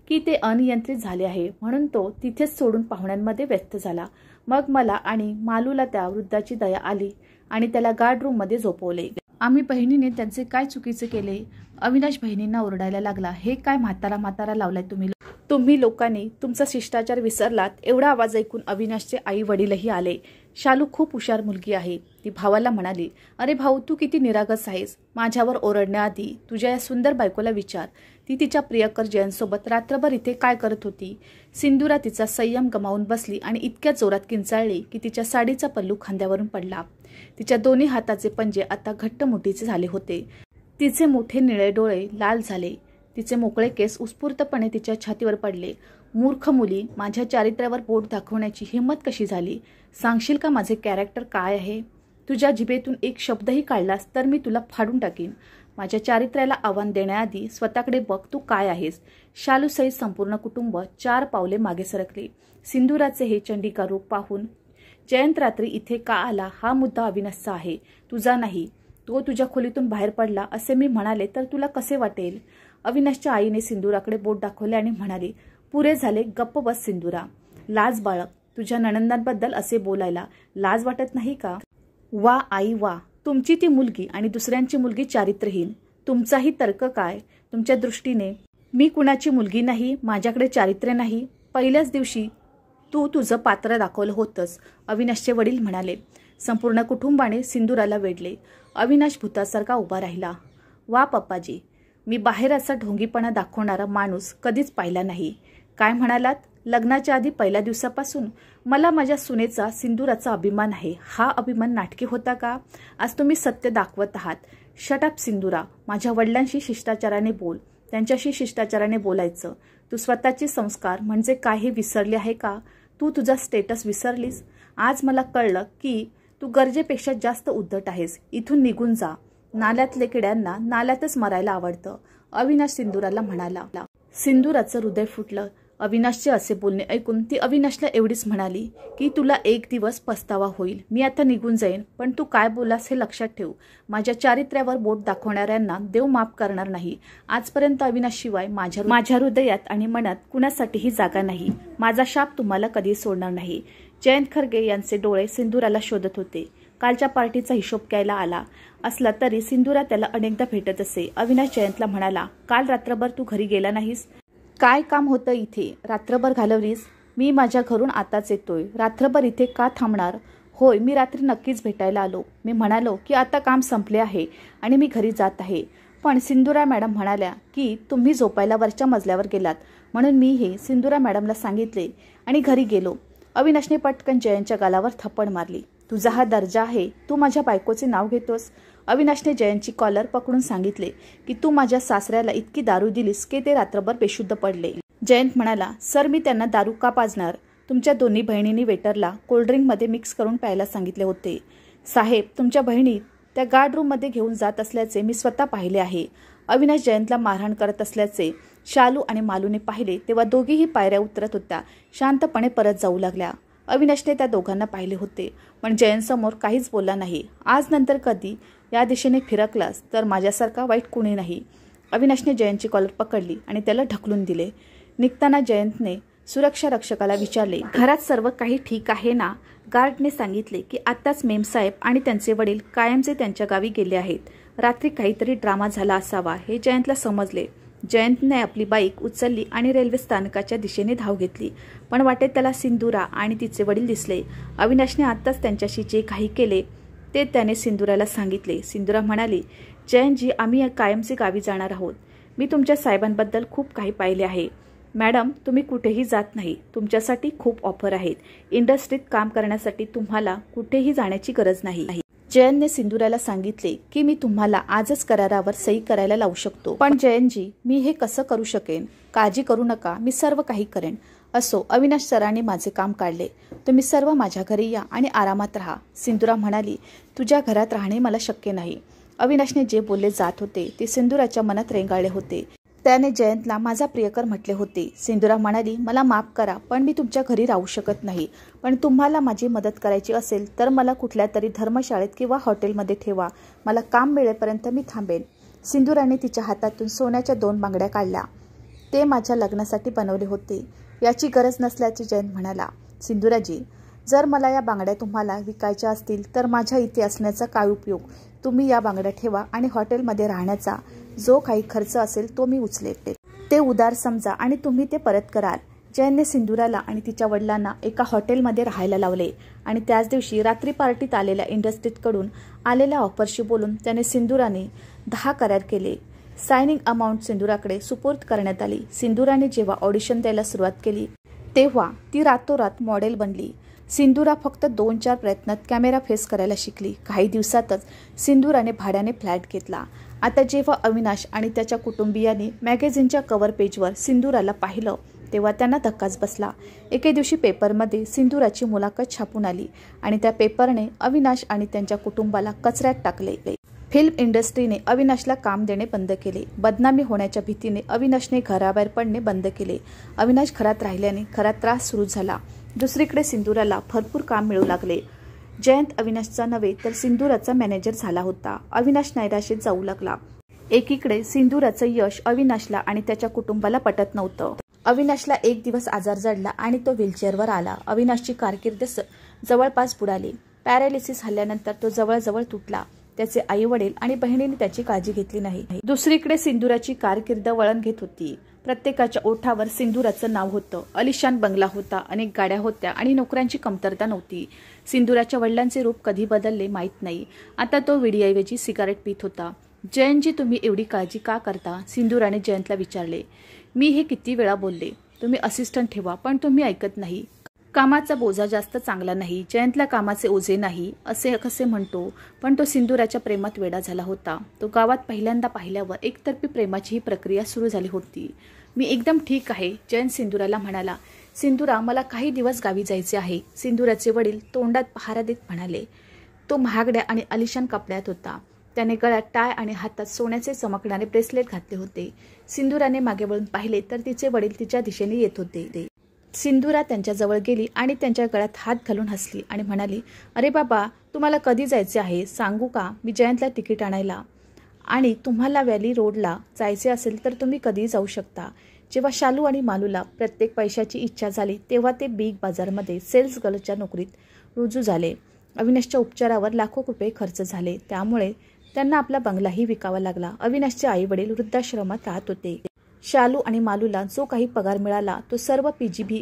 की ते अनियंत्रित झाले आहे म्हणून तो तिथेच सोडून पाहुण्यांमध्ये व्यस्त झाला. मग मला आणि मालूला त्या वृद्धाची दया आली आणि त्याला गार्ड रूममध्ये झोपवले. आम्ही बहिणीने त्यांचे काय चुकीचे केले? अविनाश बहिणींना ओरडायला लागला, हे काय म्हातारा म्हातारा लावलाय तुम्ही लोकांनी? तुमचा शिष्टाचार विसरलात. एवढा आवाज ऐकून अविनाशचे आई वडीलही आले. शालू खूप हुशार मुलगी आहे. ती भावाला म्हणाली, अरे भाऊ, तू किती निरागस आहेस. माझ्यावर ओरडण्याआधी तुझ्या या सुंदर बायकोला विचार, ती तिच्या प्रियकर जयंतसोबत रात्रभर इथे काय करत होती. सिंदूरा तिचा संयम गमावून बसली आणि इतक्या जोरात किंचाळली की तिच्या साडीचा पल्लू खांद्यावरून पडला. तिच्या दोन्ही हाताचे पंजे आता घट्ट मुठीचे झाले होते. तिचे मोठे निळे डोळे लाल झाले. तिचे मोकळे केस उत्स्फूर्तपणे तिच्या छातीवर पडले. मूर्ख मुली, माझ्या चारित्र्यावर बोट दाखवण्याची हिंमत कशी झाली? सांगशील का माझे कॅरेक्टर काय आहे? तुझ्या जिभेतून एक शब्दही काढलास तर मी तुला फाडून टाकीन. माझ्या चारित्र्याला आव्हान देण्याआधी स्वतःकडे बघ, तू काय आहेस. शालूसहित संपूर्ण कुटुंब 4 पावले मागे सरकले. सिंदूराचे हे चंडिका रूप पाहून जयंत रात्री इथे का आला हा मुद्दा अविनाशचा आहे, तुझा नाही. तो तुझ्या खोलीतून बाहेर पडला असे मी म्हणाले तर तुला कसे वाटेल? अविनाशच्या आईने सिंदूराकडे बोट दाखवले आणि म्हणाली, पुरे झाले, गप्प बस सिंदूरा. लाज बाळग, तुझ्या नणंदांबद्दल असे बोलायला लाज वाटत नाही का? वा आई वा, तुमची ती मुलगी आणि दुसऱ्यांची मुलगी चारित्र्यहीन. तुमचाही तर्क काय? तुमच्या दृष्टीने मी कुणाची मुलगी नाही, माझ्याकडे चारित्र्य नाही. पहिल्याच दिवशी तू तुझं पात्र दाखवलं होतंस, अविनाशचे वडील म्हणाले. संपूर्ण कुटुंबाने सिंदूराला वेढले. अविनाश भूतासारखा उभा राहिला. वा पप्पाजी, मी बाहेर असा ढोंगीपणा दाखवणारा माणूस कधीच पाहिला नाही. काय म्हणालात? लग्नाच्या आधी पहिल्या दिवसापासून मला माझ्या सुनेचा सिंदूराचा अभिमान आहे. हा अभिमान नाटकी होता का? आज तुम्ही सत्य दाखवत आहात. शट अप सिंदूरा. माझ्या वडिलांशी शिष्टाचाराने बोल. त्यांच्याशी शिष्टाचाराने बोलायचं. तू स्वतःचे संस्कार म्हणजे काय हे विसरली आहे का? तू तुझा स्टेटस विसरलीस? आज मला कळलं की तू गरजेपेक्षा जास्त उद्धट आहेस. इथून निघून जा. नाल्यातले किड्यांना नाल्यातच मरायला आवडतं, अविनाश सिंदूराला म्हणाला. सिंदूराचं हृदय फुटलं. अविनाशचे असे बोलणे ऐकून ती अविनाशला एवढीच म्हणाली की तुला एक दिवस पस्तावा होईल. मी आता निघून जाईन, पण तू काय बोलास हे लक्षात ठेव. माझ्या चारित्र्यावर बोट दाखवणाऱ्यांना देव माफ करणार नाही. आजपर्यंत अविनाशशिवाय माझ्या हृदयात आणि मनात कुणासाठीही जागा नाही. माझा शाप तुम्हाला कधी सोडणार नाही. जयंत खर्गे यांचे डोळे सिंदूराला शोधत होते. कालच्या पार्टीचा हिशोब घ्यायला आला असला तरी सिंदूरा त्याला अनेकदा भेटत असे. अविनाश जयंतला म्हणाला, काल रात्रभर तू घरी गेला नाहीस? काय काम होतं इथे? रात्रभर घालवलीस? मी माझ्या घरून आताच येतोय. रात्रभर इथे का थांबणार? होय, मी रात्री नक्कीच भेटायला आलो. मी म्हणालो की आता काम संपले आहे आणि मी घरी जात आहे. पण सिंदूरा मॅडम म्हणाल्या की तुम्ही झोपायला वरच्या मजल्यावर गेलात, म्हणून मी हे सिंदूरा मॅडमला सांगितले आणि घरी गेलो. अविनाशने पटकन जयंतच्या गालावर थप्पड मारली. तुझा हा दर्जा आहे? तू माझ्या बायकोचे नाव घेतोस? अविनाशने जयंतची कॉलर पकडून सांगितले की तू माझ्या सासऱ्याला इतकी दारू दिलीस की ते रात्रभर बेशुद्ध पडले. जयंत म्हणाला, सर मी त्यांना दारू का पाजणार? तुमच्या दोन्ही बहिणींनी वेटरला कोल्ड्रिंकमध्ये मिक्स करून प्यायला सांगितले होते. साहेब, तुमच्या बहिणी त्या गार्ड रूममध्ये घेऊन जात असल्याचे मी स्वतः पाहिले आहे. अविनाश जयंतला मारहाण करत असल्याचे शालू आणि मालूने पाहिले तेव्हा दोघीही पायऱ्या उतरत होत्या शांतपणे परत जाऊ लागल्या. अविनाशने त्या दोघांना पाहिले होते, पण जयंतसमोर काहीच बोलला नाही. आज नंतर कधी या दिशेने फिरकलास तर माझ्यासारखा वाईट कुणी नाही. अविनाशने जयंतची कॉलर पकडली आणि त्याला ढकलून दिले. निघताना जयंतने सुरक्षा रक्षकाला विचारले, घरात सर्व काही ठीक आहे ना? गार्डने सांगितले की आत्ताच मेमसाहेब आणि त्यांचे वडील कायमचे त्यांच्या गावी गेले आहेत. रात्री काहीतरी ड्रामा झाला असावा हे जयंतला समजले. जयंतने आपली बाईक उचलली आणि रेल्वे स्थानकाच्या दिशेने धाव घेतली, पण वाटेत त्याला सिंदूरा आणि तिचे वडील दिसले. अविनाशने आत्ताच त्यांच्याशी जे काही केले ते त्याने सिंदूराला सांगितले. सिंदूरा म्हणाली, जयंतजी, आम्ही कायमचे गावी जाणार आहोत. मी तुमच्या साहेबांबद्दल खूप काही पाहिले आहे. मॅडम, तुम्ही कुठेही जात नाही. तुमच्यासाठी खूप ऑफर आहेत. इंडस्ट्रीत काम करण्यासाठी तुम्हाला कुठेही जाण्याची गरज नाही. जयंतने सिंदूराला सांगितले की मी तुम्हाला आजच करारावर सही करायला लावू शकतो. पण जयंतजी, मी हे कसं करू शकेन? काळजी करू नका, मी सर्व काही करेन. असो, अविनाश सरांनी माझे काम काढले. तुम्ही सर्व माझ्या घरी या आणि आरामात राहा. सिंदूरा म्हणाली, तुझ्या घरात राहणे मला शक्य नाही. अविनाशने जे बोलले जात होते ते सिंदूराच्या मनात रेंगाळले होते. त्याने जयंतला माझा प्रियकर म्हटले होते. सिंदूरा म्हणाली, मला माफ करा, पण मी तुमच्या घरी राहू शकत नाही. पण तुम्हाला माझी मदत करायची असेल तर मला कुठल्या तरी धर्मशाळेत किंवा हॉटेलमध्ये ठेवा. मला काम मिळेपर्यंत मी थांबेन. सिंदूराने तिच्या हातातून सोन्याच्या 2 बांगड्या काढल्या. ते माझ्या लग्नासाठी बनवले होते. याची गरज नसल्याचे जयंत म्हणाला. सिंदूराजी, जर मला या बांगड्या तुम्हाला विकायच्या असतील तर माझ्या इथे असण्याचा काय उपयोग? तुम्ही या बांगड्या ठेवा आणि हॉटेलमध्ये राहण्याचा जो काही खर्च असेल तो मी उचलेन. ते उदार समजा आणि तुम्ही ते परत कराल. जयंतने सिंदूराला आणि तिच्या वडिलांना एका हॉटेलमध्ये राहायला लावले आणि त्याच दिवशी रात्री पार्टीत आलेल्या इंडस्ट्रीकडून आलेल्या ऑफरशी बोलून त्याने सिंदूराने 10 करार केले. सायनिंग अमाऊंट सिंदूराकडे सुपूर्द करण्यात आली. सिंदूराने जेव्हा ऑडिशन द्यायला सुरुवात केली तेव्हा ती रातोरात मॉडेल बनली. सिंदूरा फक्त 2-4 प्रयत्नात कॅमेरा फेस करायला शिकली. काही दिवसातच सिंदूराने भाड्याने फ्लॅट घेतला. आता जेव्हा अविनाश आणि त्याच्या कुटुंबियांनी मॅगझिनच्या कव्हर पेजवर सिंदूराला पाहिलं तेव्हा त्यांना धक्काच बसला. एके दिवशी पेपरमध्ये सिंदूराची मुलाखत छापून आली आणि त्या पेपरने अविनाश आणि त्यांच्या कुटुंबाला कचऱ्यात टाकले. फिल्म इंडस्ट्रीने अविनाशला काम देणे बंद केले. बदनामी होण्याच्या भीतीने अविनाशने घराबाहेर पडणे बंद केले. अविनाश घरात राहिल्याने घरात त्रास सुरू झाला. दुसरीकडे सिंदूराला भरपूर काम मिळू लागले. जयंत अविनाशचा नव्हे तर सिंदूराचा मॅनेजर झाला होता. अविनाश नैराश्यात जाऊ लागला. एकीकडे सिंदूराचं यश अविनाशला आणि त्याच्या कुटुंबाला पटत नव्हतं. अविनाशला एक दिवस आजार जडला आणि तो व्हीलचेअरवर आला. अविनाशची कारकीर्द जवळपास बुडाली. पॅरालिसिस झाल्यानंतर तो जवळजवळ तुटला. त्याचे आई वडील आणि बहिणीने त्याची काळजी घेतली नाही. दुसरीकडे सिंदूराची कारकीर्द वळण घेत होती. प्रत्येकाच्या ओठावर सिंदुराचं नाव होतं. अलिशान बंगला होता, अनेक गाड्या होत्या आणि नोकऱ्यांची कमतरता नव्हती. सिंदुराच्या वडिलांचे रूप कधी बदलले माहीत नाही. आता तो विडीऐवजी सिगारेट पीत होता. जयंतजी, तुम्ही एवढी काळजी का करता? सिंदुराने जयंतला विचारले. मी हे किती वेळा बोलले, तुम्ही असिस्टंट ठेवा, पण तुम्ही ऐकत नाही. कामाचा बोजा जास्त चांगला नाही. जयंतला कामाचे ओझे नाही असे कसे म्हणतो, पण तो सिंदुराच्या प्रेमात वेडा झाला होता. तो गावात पहिल्यांदा पाहिल्यावर एकतर्फी प्रेमाची ही प्रक्रिया सुरू झाली होती. मी एकदम ठीक आहे, जयंत सिंदुराला म्हणाला. सिंदुरा, मला काही दिवस गावी जायचे आहे. सिंदुराचे वडील तोंडात पहारा देत म्हणाले. तो महागड्या आणि आलिशान कपड्यात होता. त्याने गळ्यात टाय आणि हातात सोन्याचे चमकणारे ब्रेसलेट घातले होते. सिंदुराने मागे वळून पाहिले तर तिचे वडील तिच्या दिशेने येत होते. सिंदुरा त्यांच्याजवळ गेली आणि त्यांच्या गळ्यात हात घालून हसली आणि म्हणाली, अरे बाबा, तुम्हाला कधी जायचे आहे सांगू का? मी जयंतला तिकीट आणायला. आणि तुम्हाला व्हॅली रोडला जायचे असेल तर तुम्ही कधीही जाऊ शकता. जेव्हा शालू आणि मालूला प्रत्येक पैशाची इच्छा झाली तेव्हा ते बिग बाजारमध्ये सेल्स गर्लच्या नोकरीत रुजू झाले. अविनाशच्या उपचारावर लाखो रुपये खर्च झाले. त्यामुळे त्यांना आपला बंगलाही विकावा लागला. अविनाशचे आई वडील वृद्धाश्रमात राहत होते. शालू आणि मालूला जो काही पगार मिळाला तो सर्व PGB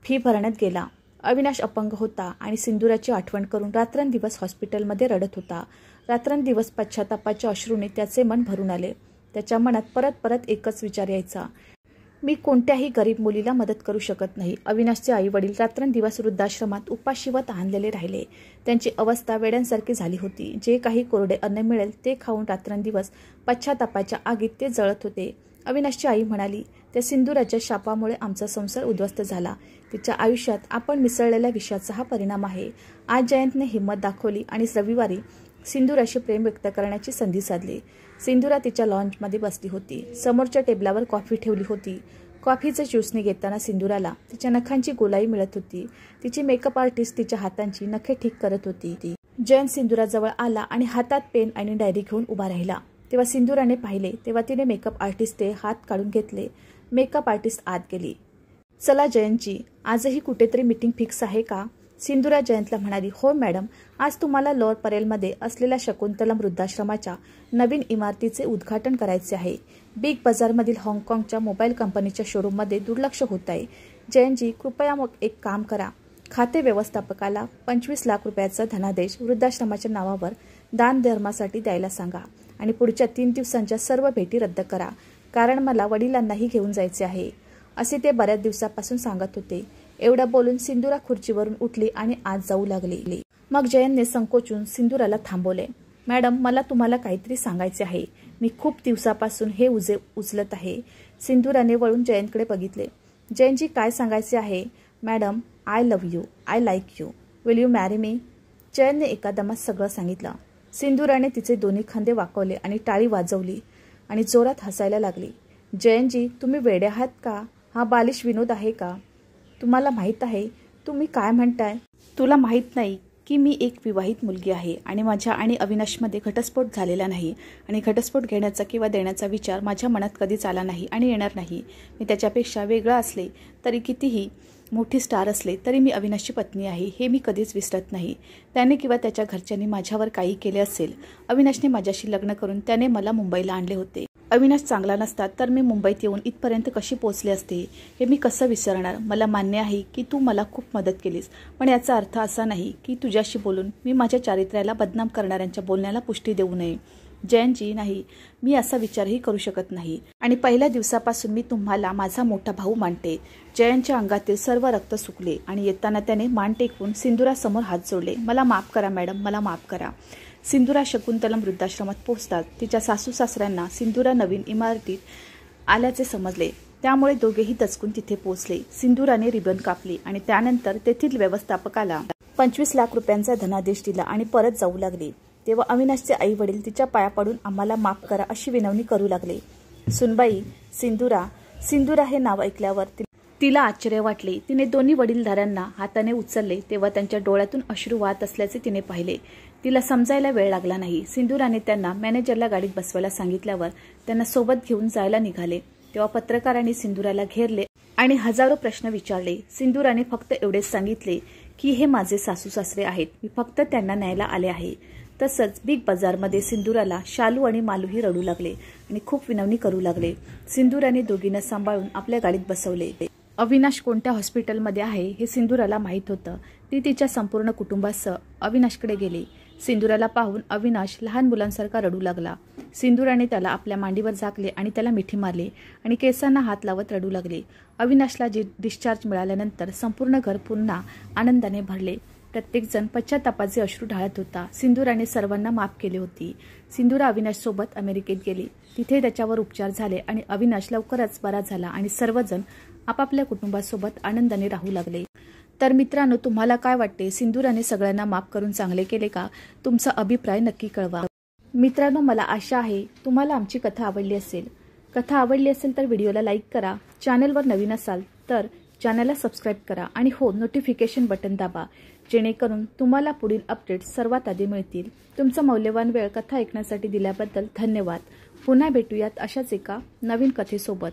फी भरण्यात गेला. अविनाश अपंग होता आणि सिंदुराची आठवण करून रात्रंदिवस हॉस्पिटलमध्ये रडत होता. रात्रंदिवस पश्चातापाच्या अश्रूने त्याचे मन भरून आले. त्याच्या मनात परत परत एकच विचार यायचा, मी कोणत्याही गरीब मुलीला मदत करू शकत नाही. अविनाशचे आई वडील रात्रंदिवस वृद्धाश्रमात उपाशी व तहानलेले राहिले. त्यांची अवस्था वेड्यांसारखी झाली होती. जे काही कोरडे अन्न मिळेल ते खाऊन रात्रंदिवस पश्चातापाच्या आगीत ते जळत होते. अविनाशची आई म्हणाली, त्या सिंदुराच्या शापामुळे आमचा संसार उद्ध्वस्त झाला. तिच्या आयुष्यात आपण मिसळलेल्या विषाचा हा परिणाम आहे. आज जयंतने हिंमत दाखवली आणि रविवारी सिंदुराशी प्रेम व्यक्त करण्याची संधी साधली. सिंदुरा तिच्या लॉन्जमध्ये बसली होती. समोरच्या टेबलावर कॉफी ठेवली होती. कॉफीचं ज्यूसने घेताना सिंदुराला तिच्या नखांची गोलाई मिळत होती. तिची मेकअप आर्टिस्ट तिच्या हातांची नखे ठीक करत होती. जयंत सिंदुराजवळ आला आणि हातात पेन आणि डायरी घेऊन उभा राहिला. तेव्हा सिंदुराने पाहिले तेव्हा तिने मेकअप आर्टिस्टचे हात काढून घेतले. मेकअप आर्टिस्ट आत गेली. चला जयंतजी, आजही कुठेतरी मीटिंग फिक्स आहे का? सिंदुरा जयंतला म्हणाली, हो मॅडम, आज तुम्हाला लोअर परेलमध्ये असलेल्या शकुंतलम वृद्धाश्रमाच्या नवीन इमारतीचे उद्घाटन करायचे आहे. बिग बाजारमधील हाँगकाँगच्या मोबाईल कंपनीच्या शोरूममध्ये दुर्लक्ष होत आहे. जयंतजी, कृपया मग एक काम करा, खाते व्यवस्थापकाला 25 लाख रुपयाचा धनादेश वृद्धाश्रमाच्या नावावर दान धर्मासाठी द्यायला सांगा आणि पुढच्या 3 दिवसांच्या सर्व भेटी रद्द करा, कारण मला वडिलांनाही घेऊन जायचे आहे, असे ते बऱ्याच दिवसापासून सांगत होते. एवढं बोलून सिंदुरा खुर्चीवरून उठली आणि आत जाऊ लागली. मग जयंतने संकोचून सिंदुराला थांबवले. मॅडम, मला तुम्हाला काहीतरी सांगायचे आहे. मी खूप दिवसापासून हे उचलत आहे. सिंदुराने वळून जयंतकडे बघितले. जयंतजी, काय सांगायचे आहे? Madam, I love you, I like you, will you marry me? जयंतने एकादमात सगळं सांगितलं. सिंदुराने तिचे दोन्ही खांदे वाकवले आणि टाळी वाजवली आणि जोरात हसायला लागली. जयंतजी, तुम्ही वेडे आहात का? हा बालिश विनोद आहे का? तुम्हाला माहीत आहे तुम्ही काय म्हणताय? तुला माहीत नाही की मी एक विवाहित मुलगी आहे आणि माझ्या आणि अविनाशमध्ये घटस्फोट झालेला नाही आणि घटस्फोट घेण्याचा किंवा देण्याचा विचार माझ्या मनात कधीच आला नाही आणि येणार नाही. मी त्याच्यापेक्षा वेगळा असले तरी, कितीही मोठी स्टार असले तरी मी अविनाशची पत्नी आहे हे मी कधीच विसरत नाही. त्याने किंवा त्याच्या घरच्यांनी माझ्यावर काही केले असेल. अविनाशने माझ्याशी लग्न करून त्याने मला मुंबईला आणले होते. अविनाश चांगला नसता तर मी मुंबईत येऊन इथपर्यंत कशी पोहोचले असते हे मी कसं विसरणार? मला मान्य आहे की तू मला खूप मदत केलीस, पण याचा अर्थ असा नाही की तुझ्याशी बोलून मी माझ्या चारित्र्याला बदनाम करणाऱ्यांच्या बोलण्याला पुष्टी देऊ नये. जयंतजी, नाही, मी असा विचारही करू शकत नाही आणि पहिल्या दिवसापासून मी तुम्हाला माझा मोठा भाऊ मानते. जयंतच्या अंगातील सर्व रक्त सुकले आणि येताना त्याने मान टेकवून सिंदुरासमोर हात जोडले. मला माफ करा मॅडम, मला माफ करा. सिंदुरा शकुंतलम वृद्धाश्रमात पोहोचतात तिच्या सासू सासऱ्यांना सिंदुरा नवीन इमारतीत आल्याचे समजले. त्यामुळे दोघेही दचकून तिथे पोहोचले. सिंदुराने रिबन कापली आणि त्यानंतर तेथील व्यवस्थापकाला 25 लाख रुपयांचा धनादेश दिला आणि परत जाऊ लागली. तेव्हा अविनाशचे आई वडील तिच्या पाया पडून आम्हाला माफ करा अशी विनवणी करू लागले. सुनबाई, सिंदुरा हे नाव ऐकल्यावर तिला आश्चर्य वाटले. तिने दोन्ही वडीलधाऱ्यांना हाताने उचलले तेव्हा त्यांच्या डोळ्यातून अश्रू वाहत असल्याचे तिने पाहिले. तिला समजायला वेळ लागला नाही. सिंदुराने त्यांना मॅनेजरला गाडीत बसवायला सांगितल्यावर त्यांना सोबत घेऊन जायला निघाले. तेव्हा पत्रकारांनी सिंदुराला घेरले आणि हजारो प्रश्न विचारले. सिंदुराने फक्त एवढेच सांगितले की हे माझे सासू सासरे आहेत, मी फक्त त्यांना न्यायला आले आहे. तसंच बिग बाजारमध्ये सिंदुराला शालू आणि मालूही रडू लागले. आणि खूप विनवणी करू लागले। सिंदूराने दोघींना सांभाळून आपल्या गाडीत बसवले। अविनाश कोणत्या हॉस्पिटलमध्ये आहे हे सिंदूराला माहीत होतं। ती तिच्या संपूर्ण कुटुंबासह अविनाशकडे गेली। सिंदूराला पाहून अविनाश लहान मुलांसारखा रडू लागला। सिंदूराने त्याला आपल्या मांडीवर झाकले आणि त्याला मिठी मारली आणि केसांना हात लावत रडू लागले। अविनाशला डिस्चार्ज मिळाल्यानंतर संपूर्ण घर पुन्हा आनंदाने भरले। प्रत्येकजण पश्चातापाचे अश्रू ढाळत होता। सिंदूराने सर्वांना माफ केली होती। सिंदूरा अविनाश सोबत अमेरिकेत गेली। तिथे त्याच्यावर उपचार झाले आणि अविनाश लवकरच बरा झाला आणि सर्वजण आपापल्या कुटुंबासोबत आनंदाने राहू लागले। तर मित्रांनो, तुम्हाला काय वाटते? सिंदूराने सगळ्यांना माफ करून चांगले केले का? तुमचा अभिप्राय नक्की कळवा। मित्रांनो, मला आशा आहे तुम्हाला आमची कथा आवडली असेल। कथा आवडली असेल तर व्हिडिओला लाईक करा। चॅनलवर नवीन असाल तर चॅनलला सबस्क्राईब करा आणि हो, नोटिफिकेशन बटन दाबा, जेणेकरून तुम्हाला पुढील अपडेट्स सर्वात आधी मिळतील। तुमचा मौल्यवान वेळ कथा ऐकण्यासाठी दिल्याबद्दल धन्यवाद। पुन्हा भेटूयात अशाच एका नवीन कथेसोबत।